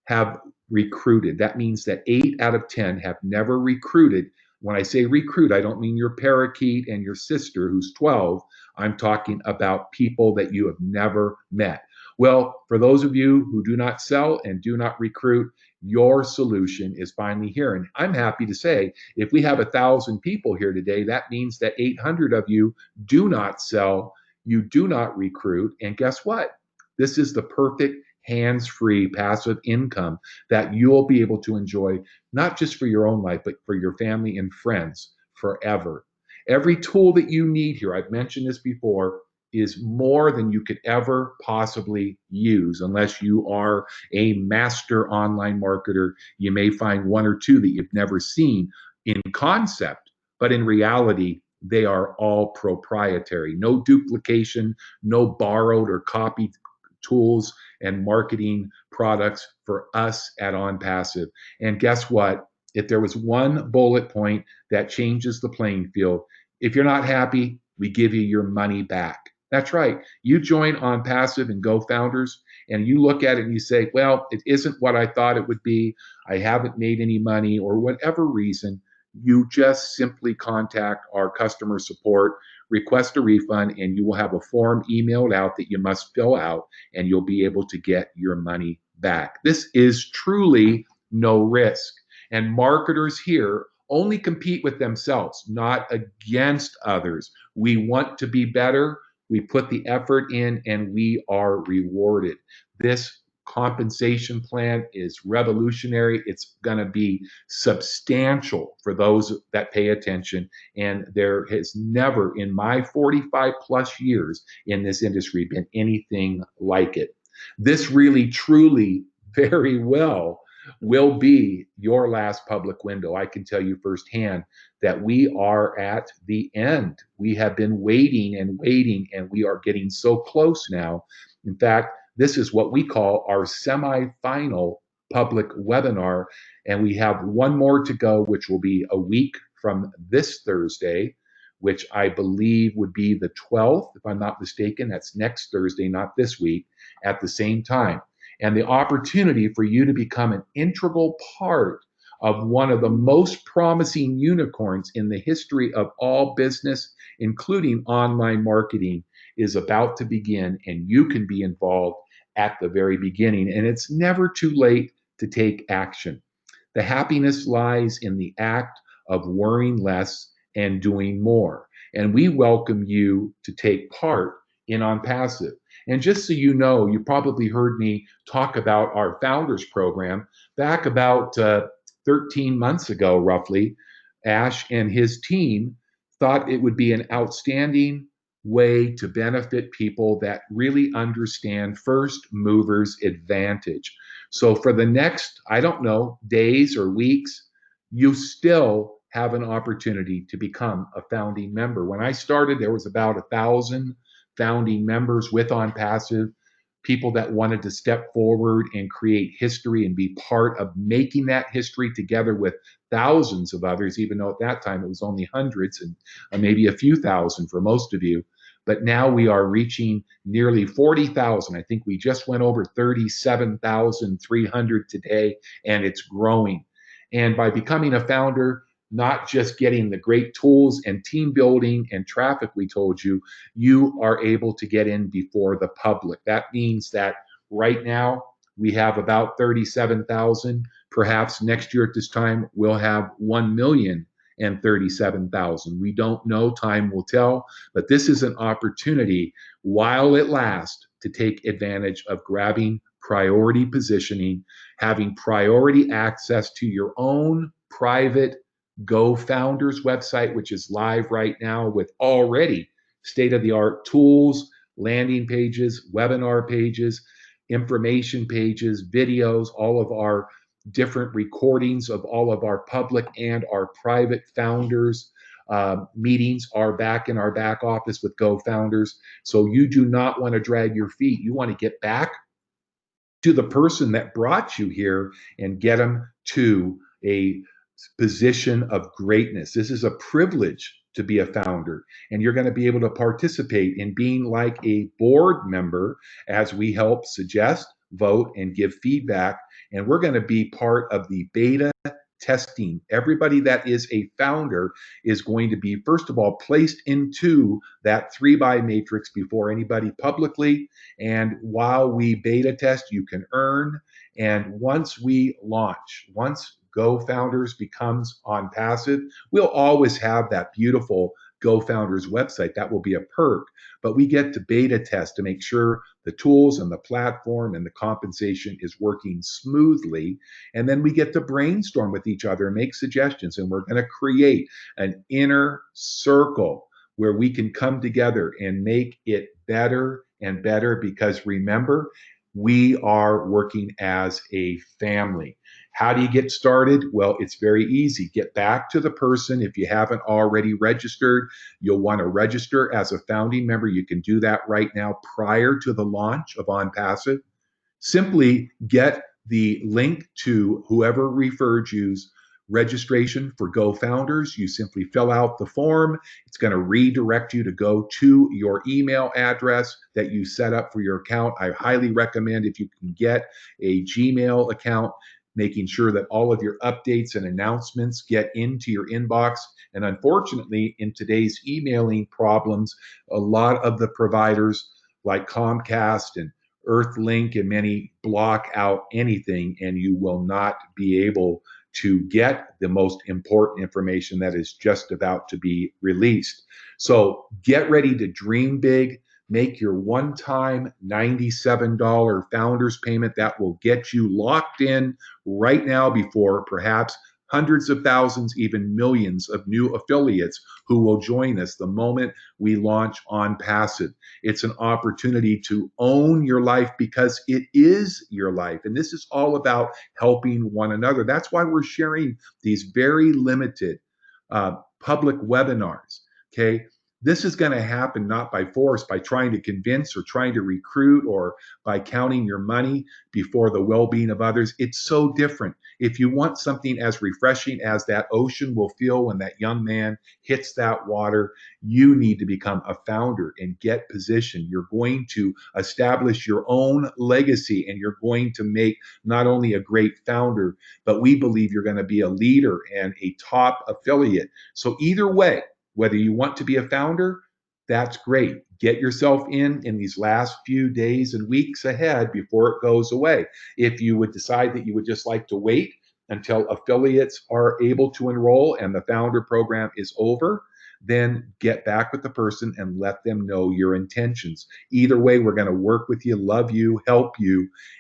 have recruited. That means that 8 out of 10 have never recruited. When I say recruit, I don't mean your parakeet and your sister who's 12. I'm talking about people that you have never met. Well, for those of you who do not sell and do not recruit, your solution is finally here. And I'm happy to say, if we have 1,000 people here today, that means that 800 of you do not sell, you do not recruit. And guess what? This is the perfect hands-free passive income that you'll be able to enjoy, not just for your own life, but for your family and friends forever. Every tool that you need here, I've mentioned this before, is more than you could ever possibly use unless you are a master online marketer. You may find one or two that you've never seen in concept, but in reality, they are all proprietary. No duplication, no borrowed or copied tools and marketing products for us at OnPassive. And guess what? If there was one bullet point that changes the playing field, if you're not happy, we give you your money back. That's right. You join OnPassive and GoFounders, and you look at it and you say, well, it isn't what I thought it would be. I haven't made any money, or whatever reason. You just simply contact our customer support, request a refund, and you will have a form emailed out that you must fill out, and you'll be able to get your money back. This is truly no risk. And marketers here only compete with themselves, not against others. We want to be better. We put the effort in and we are rewarded. This compensation plan is revolutionary. It's going to be substantial for those that pay attention. And there has never, in my 45 plus years in this industry, been anything like it. This really, truly, very well will be your last public window. I can tell you firsthand that we are at the end. We have been waiting and waiting, and we are getting so close now. In fact, this is what we call our semifinal public webinar, and we have one more to go, which will be a week from this Thursday, which I believe would be the 12th, if I'm not mistaken. That's next Thursday, not this week, at the same time. And the opportunity for you to become an integral part of one of the most promising unicorns in the history of all business, including online marketing, is about to begin, and you can be involved at the very beginning. And it's never too late to take action. The happiness lies in the act of worrying less and doing more. And we welcome you to take part in OnPassive. And just so you know, you probably heard me talk about our founders program back about 13 months ago, roughly. Ash and his team thought it would be an outstanding way to benefit people that really understand first movers advantage. So for the next, I don't know, days or weeks, you still have an opportunity to become a founding member. When I started, there was about 1,000 founding members with OnPassive, people that wanted to step forward and create history and be part of making that history together with thousands of others, even though at that time it was only hundreds and maybe a few thousand for most of you. But now we are reaching nearly 40,000. I think we just went over 37,300 today, and it's growing. And by becoming a founder, not just getting the great tools and team building and traffic we told you, you are able to get in before the public. That means that right now we have about 37,000. Perhaps next year at this time, we'll have 1,037,000. We don't know, time will tell, but this is an opportunity while it lasts to take advantage of grabbing priority positioning, having priority access to your own private GoFounders website, which is live right now with already state-of-the-art tools, landing pages, webinar pages, information pages, videos, all of our different recordings of all of our public and our private founders. Meetings are back in our back office with GoFounders. So you do not want to drag your feet. You want to get back to the person that brought you here and get them to a position of greatness. This is a privilege to be a founder, and you're going to be able to participate in being like a board member as we help suggest, vote, and give feedback. And we're going to be part of the beta testing. Everybody that is a founder is going to be, first of all, placed into that 3-by matrix before anybody publicly. And while we beta test, you can earn. And once we launch, once GoFounders becomes OnPassive, we'll always have that beautiful GoFounders website. That will be a perk. But we get to beta test to make sure the tools and the platform and the compensation is working smoothly. And then we get to brainstorm with each other and make suggestions. And we're going to create an inner circle where we can come together and make it better and better, because remember, we are working as a family. How do you get started? Well, it's very easy. Get back to the person. If you haven't already registered, you'll want to register as a founding member. You can do that right now prior to the launch of OnPassive. Simply get the link to whoever referred you's registration for GoFounders. You simply fill out the form. It's going to redirect you to go to your email address that you set up for your account. I highly recommend, if you can get a Gmail account, making sure that all of your updates and announcements get into your inbox. And unfortunately, in today's emailing problems, a lot of the providers like Comcast and Earthlink and many block out anything, and you will not be able to get the most important information that is just about to be released. So get ready to dream big. Make your one-time $97 founders payment that will get you locked in right now before perhaps hundreds of thousands, even millions of new affiliates who will join us the moment we launch On Passive. It's an opportunity to own your life because it is your life. And this is all about helping one another. That's why we're sharing these very limited public webinars. Okay. This is going to happen not by force, by trying to convince or trying to recruit or by counting your money before the well-being of others. It's so different. If you want something as refreshing as that ocean will feel when that young man hits that water, you need to become a founder and get positioned. You're going to establish your own legacy, and you're going to make not only a great founder, but we believe you're going to be a leader and a top affiliate. So either way, whether you want to be a founder, that's great. Get yourself in these last few days and weeks ahead before it goes away. If you would decide that you would just like to wait until affiliates are able to enroll and the founder program is over, then get back with the person and let them know your intentions. Either way, we're going to work with you, love you,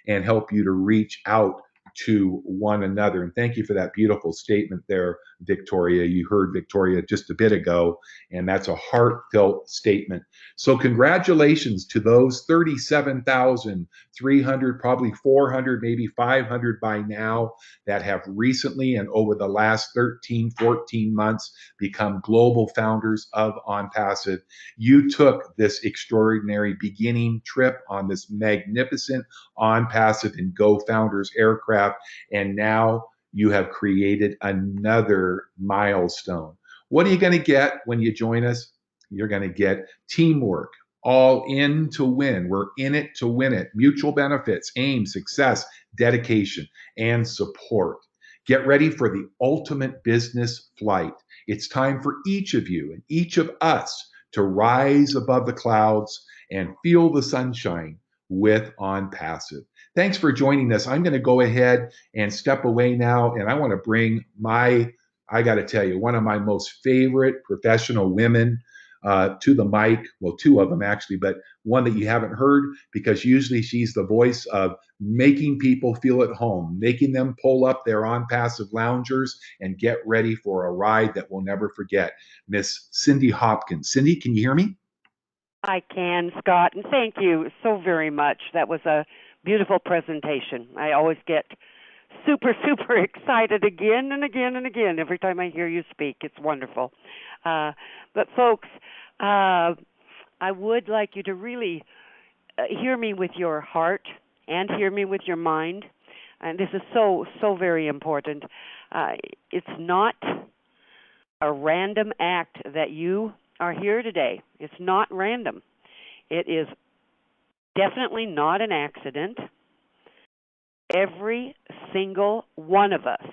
and help you to reach out to one another. And thank you for that beautiful statement there, Victoria. You heard Victoria just a bit ago, and that's a heartfelt statement. So congratulations to those 37,300, probably 400, maybe 500 by now that have recently and over the last 13, 14 months become global founders of On Passive. You took this extraordinary beginning trip on this magnificent On Passive and Go Founders aircraft, and now you have created another milestone. What are you going to get when you join us? You're going to get teamwork, all in to win. We're in it to win it. Mutual benefits, aim, success, dedication, and support. Get ready for the ultimate business flight. It's time for each of you and each of us to rise above the clouds and feel the sunshine with On Passive. Thanks for joining us. I'm going to go ahead and step away now, and I want to bring I got to tell you, one of my most favorite professional women to the mic. Well, two of them actually, but one that you haven't heard because usually she's the voice of making people feel at home, making them pull up their On Passive loungers and get ready for a ride that we'll never forget. Miss Cindy Hopkins. Cindy, can you hear me? I can, Scott, and thank you so very much. That was a beautiful presentation. I always get super, super excited again and again and again every time I hear you speak. It's wonderful. But folks, I would like you to really hear me with your heart and hear me with your mind. And this is so, so very important. It's not a random act that you are here today. It's not random. It is definitely not an accident. Every single one of us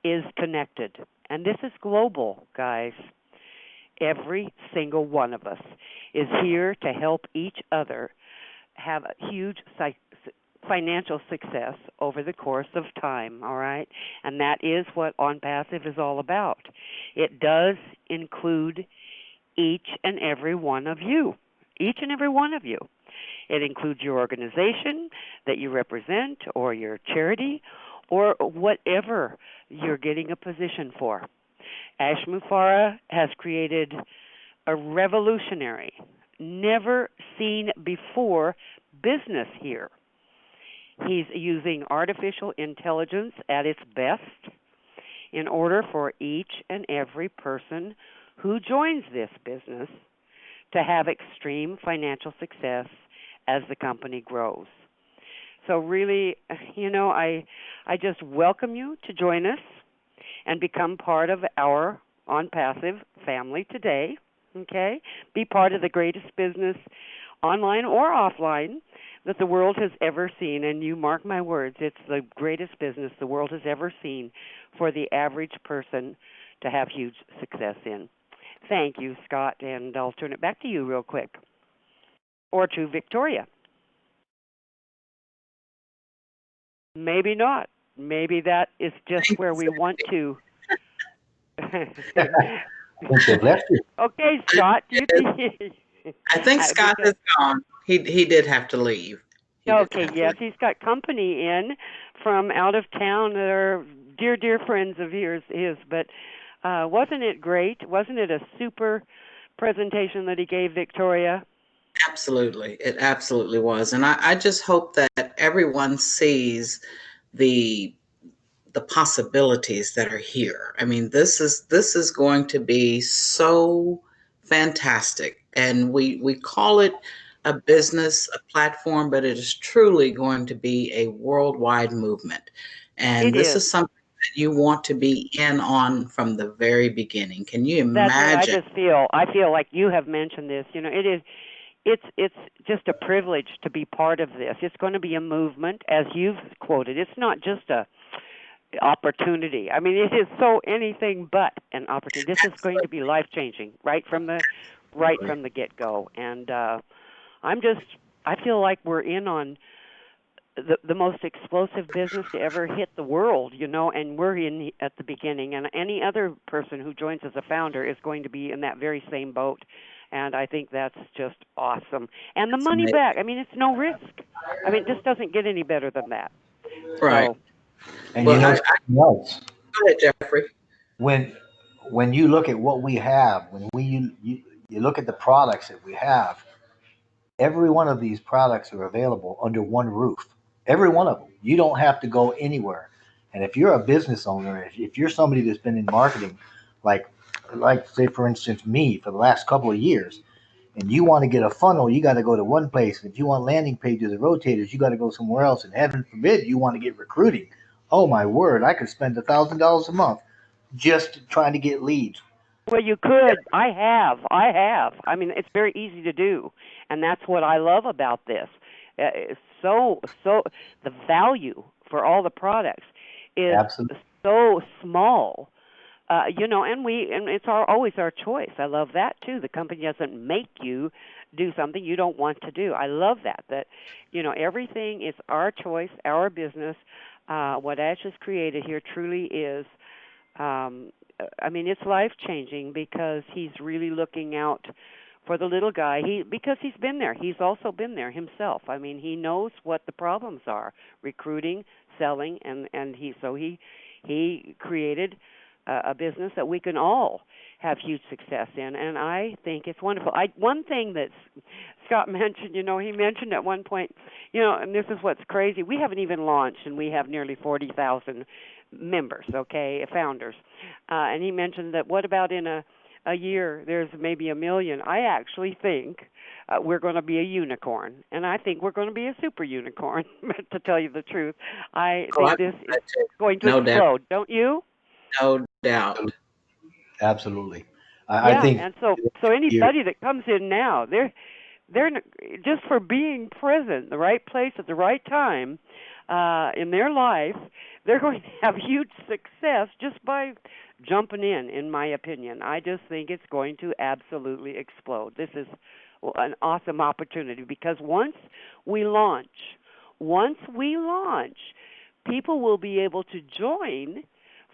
is connected. And this is global, guys. Every single one of us is here to help each other have a huge financial success over the course of time, all right? And that is what On Passive is all about. It does include each and every one of you. Each and every one of you. It includes your organization that you represent or your charity or whatever you're getting a position for. Ash Mufareh has created a revolutionary, never seen before business here. He's using artificial intelligence at its best in order for each and every person who joins this business to have extreme financial success as the company grows. So really, I just welcome you to join us and become part of our On Passive family today, okay? Be part of the greatest business, online or offline, that the world has ever seen. And you mark my words, it's the greatest business the world has ever seen for the average person to have huge success in. Thank you, Scott, and I'll turn it back to you real quick. Or to Victoria. Maybe not. maybe that is just where we want to. I think they've left you. Okay, Scott, you I think Scott because, is gone. He did have to leave. He did okay, have to yes, leave. he's got company in from out of town that are dear friends of his. But wasn't it great? Wasn't it a super presentation that he gave, Victoria? Absolutely. It absolutely was. And I just hope that everyone sees the possibilities that are here. I mean, this is going to be so fantastic. And we call it a business, a platform, but it is truly going to be a worldwide movement. And It this is. is something that you want to be in on from the very beginning. Can you That's what I imagine? just feel. I feel like you have mentioned this. You know, it is. It's just a privilege to be part of this. It's going to be a movement, as you've quoted. It's not just a opportunity. I mean, it is so anything but an opportunity. This is going to be life changing right from the get go. And I feel like we're in on the most explosive business to ever hit the world, you know, and we're in at the beginning. And any other person who joins as a founder is going to be in that very same boat. And I think that's just awesome. And the money back, I mean, it's no risk. I mean, it just doesn't get any better than that. Right. So, And Well, you know something else? go ahead, Jeffrey. When you look at what we have, you look at the products that we have, every one of these products are available under one roof. Every one of them. You don't have to go anywhere. And if you're a business owner, if you're somebody that's been in marketing, like say for instance me for the last couple of years, and you want to get a funnel, you got to go to one place. If you want landing pages and rotators, you got to go somewhere else. And heaven forbid you want to get recruiting. Oh my word, I could spend $1,000 a month just trying to get leads. well, you could. I have. I mean, it's very easy to do, and that's what I love about this. It's so the value for all the products is Absolutely. so small. You know, and it's always our choice. I love that too. The company doesn't make you do something you don't want to do. I love that you know, everything is our choice, our business. What Ash has created here truly is I mean, it's life changing because he's really looking out for the little guy. Because he's been there. He's also been there himself. I mean, he knows what the problems are: recruiting, selling, and he created a business that we can all have huge success in. And I think it's wonderful. One thing that Scott mentioned, you know, he mentioned at one point, you know, and this is what's crazy. We haven't even launched, and we have nearly 40,000 members, okay, founders. And he mentioned that what about in a year there's maybe 1 million. I actually think we're going to be a unicorn, and I think we're going to be a super unicorn, to tell you the truth. I think this is going to explode, don't you? No doubt. Absolutely. Yeah, I think and so anybody that comes in now, they're just for being present, the right place at the right time in their life, they're going to have huge success just by jumping in my opinion. I just think it's going to absolutely explode. This is an awesome opportunity because once we launch, people will be able to join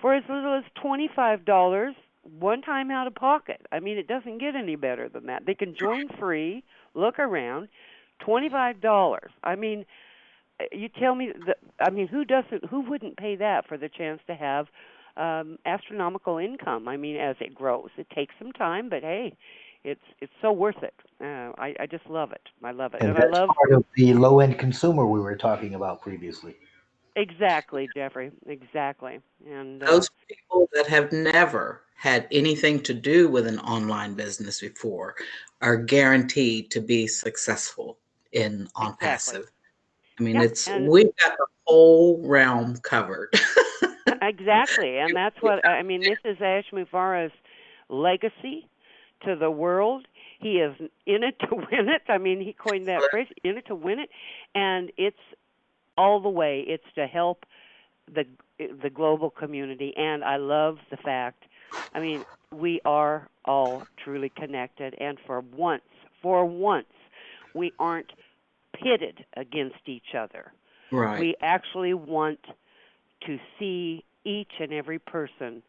for as little as $25 one time out of pocket. I mean, it doesn't get any better than that. They can join free, look around, $25. I mean, you tell me I mean, who wouldn't pay that for the chance to have astronomical income? I mean, as it grows. It takes some time, but hey, it's so worth it. I just love it. I love it. and And I that's love part of the low end consumer we were talking about previously. exactly, Jeffrey. Exactly. And Those people that have never had anything to do with an online business before are guaranteed to be successful on exactly. passive. I mean, Yeah, and we've got the whole realm covered. exactly. And that's what I mean. This is Ash Mufareh's legacy to the world. He is in it to win it. I mean, he coined that phrase, in it to win it. And it's all the way. It's to help the global community. And I love the fact, I mean, we are all truly connected. And for once, we aren't pitted against each other. Right. We actually want to see each and every person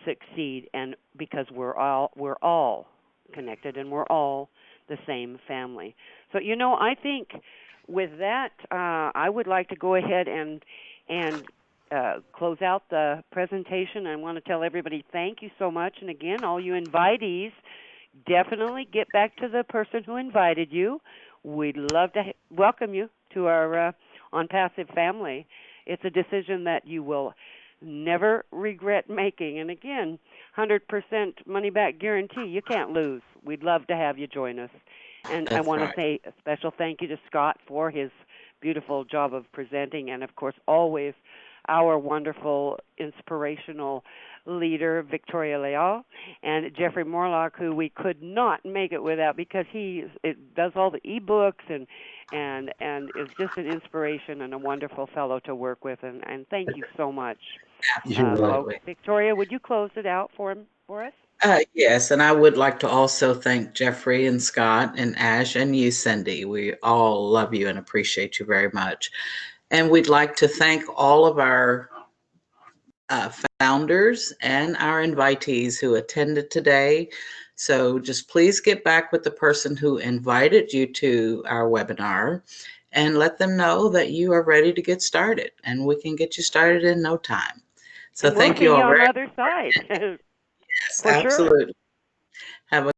succeed, and because we're all connected and we're all the same family. So I think with that, I would like to go ahead and close out the presentation. I want to tell everybody thank you so much, and again, all you invitees, definitely get back to the person who invited you. We'd love to welcome you to our On Passive family. It's a decision that you will never regret making. And again, 100% money back guarantee. You can't lose. We'd love to have you join us. And I want to say a special thank you to Scott for his beautiful job of presenting, and of course, always our wonderful, inspirational leader, Victoria Leal, and Jeffrey Morlock, who we could not make it without because he does all the e-books and is just an inspiration and a wonderful fellow to work with. And thank you so much, folks. Victoria, would you close it out for us? Yes, and I would like to also thank Jeffrey and Scott and Ash and you, Cindy. We all love you and appreciate you very much. And we'd like to thank all of our founders and our invitees who attended today. So just please get back with the person who invited you to our webinar and let them know that you are ready to get started, and we can get you started in no time. So and thank you all on very the other side. Yes, absolutely. Sure. Have a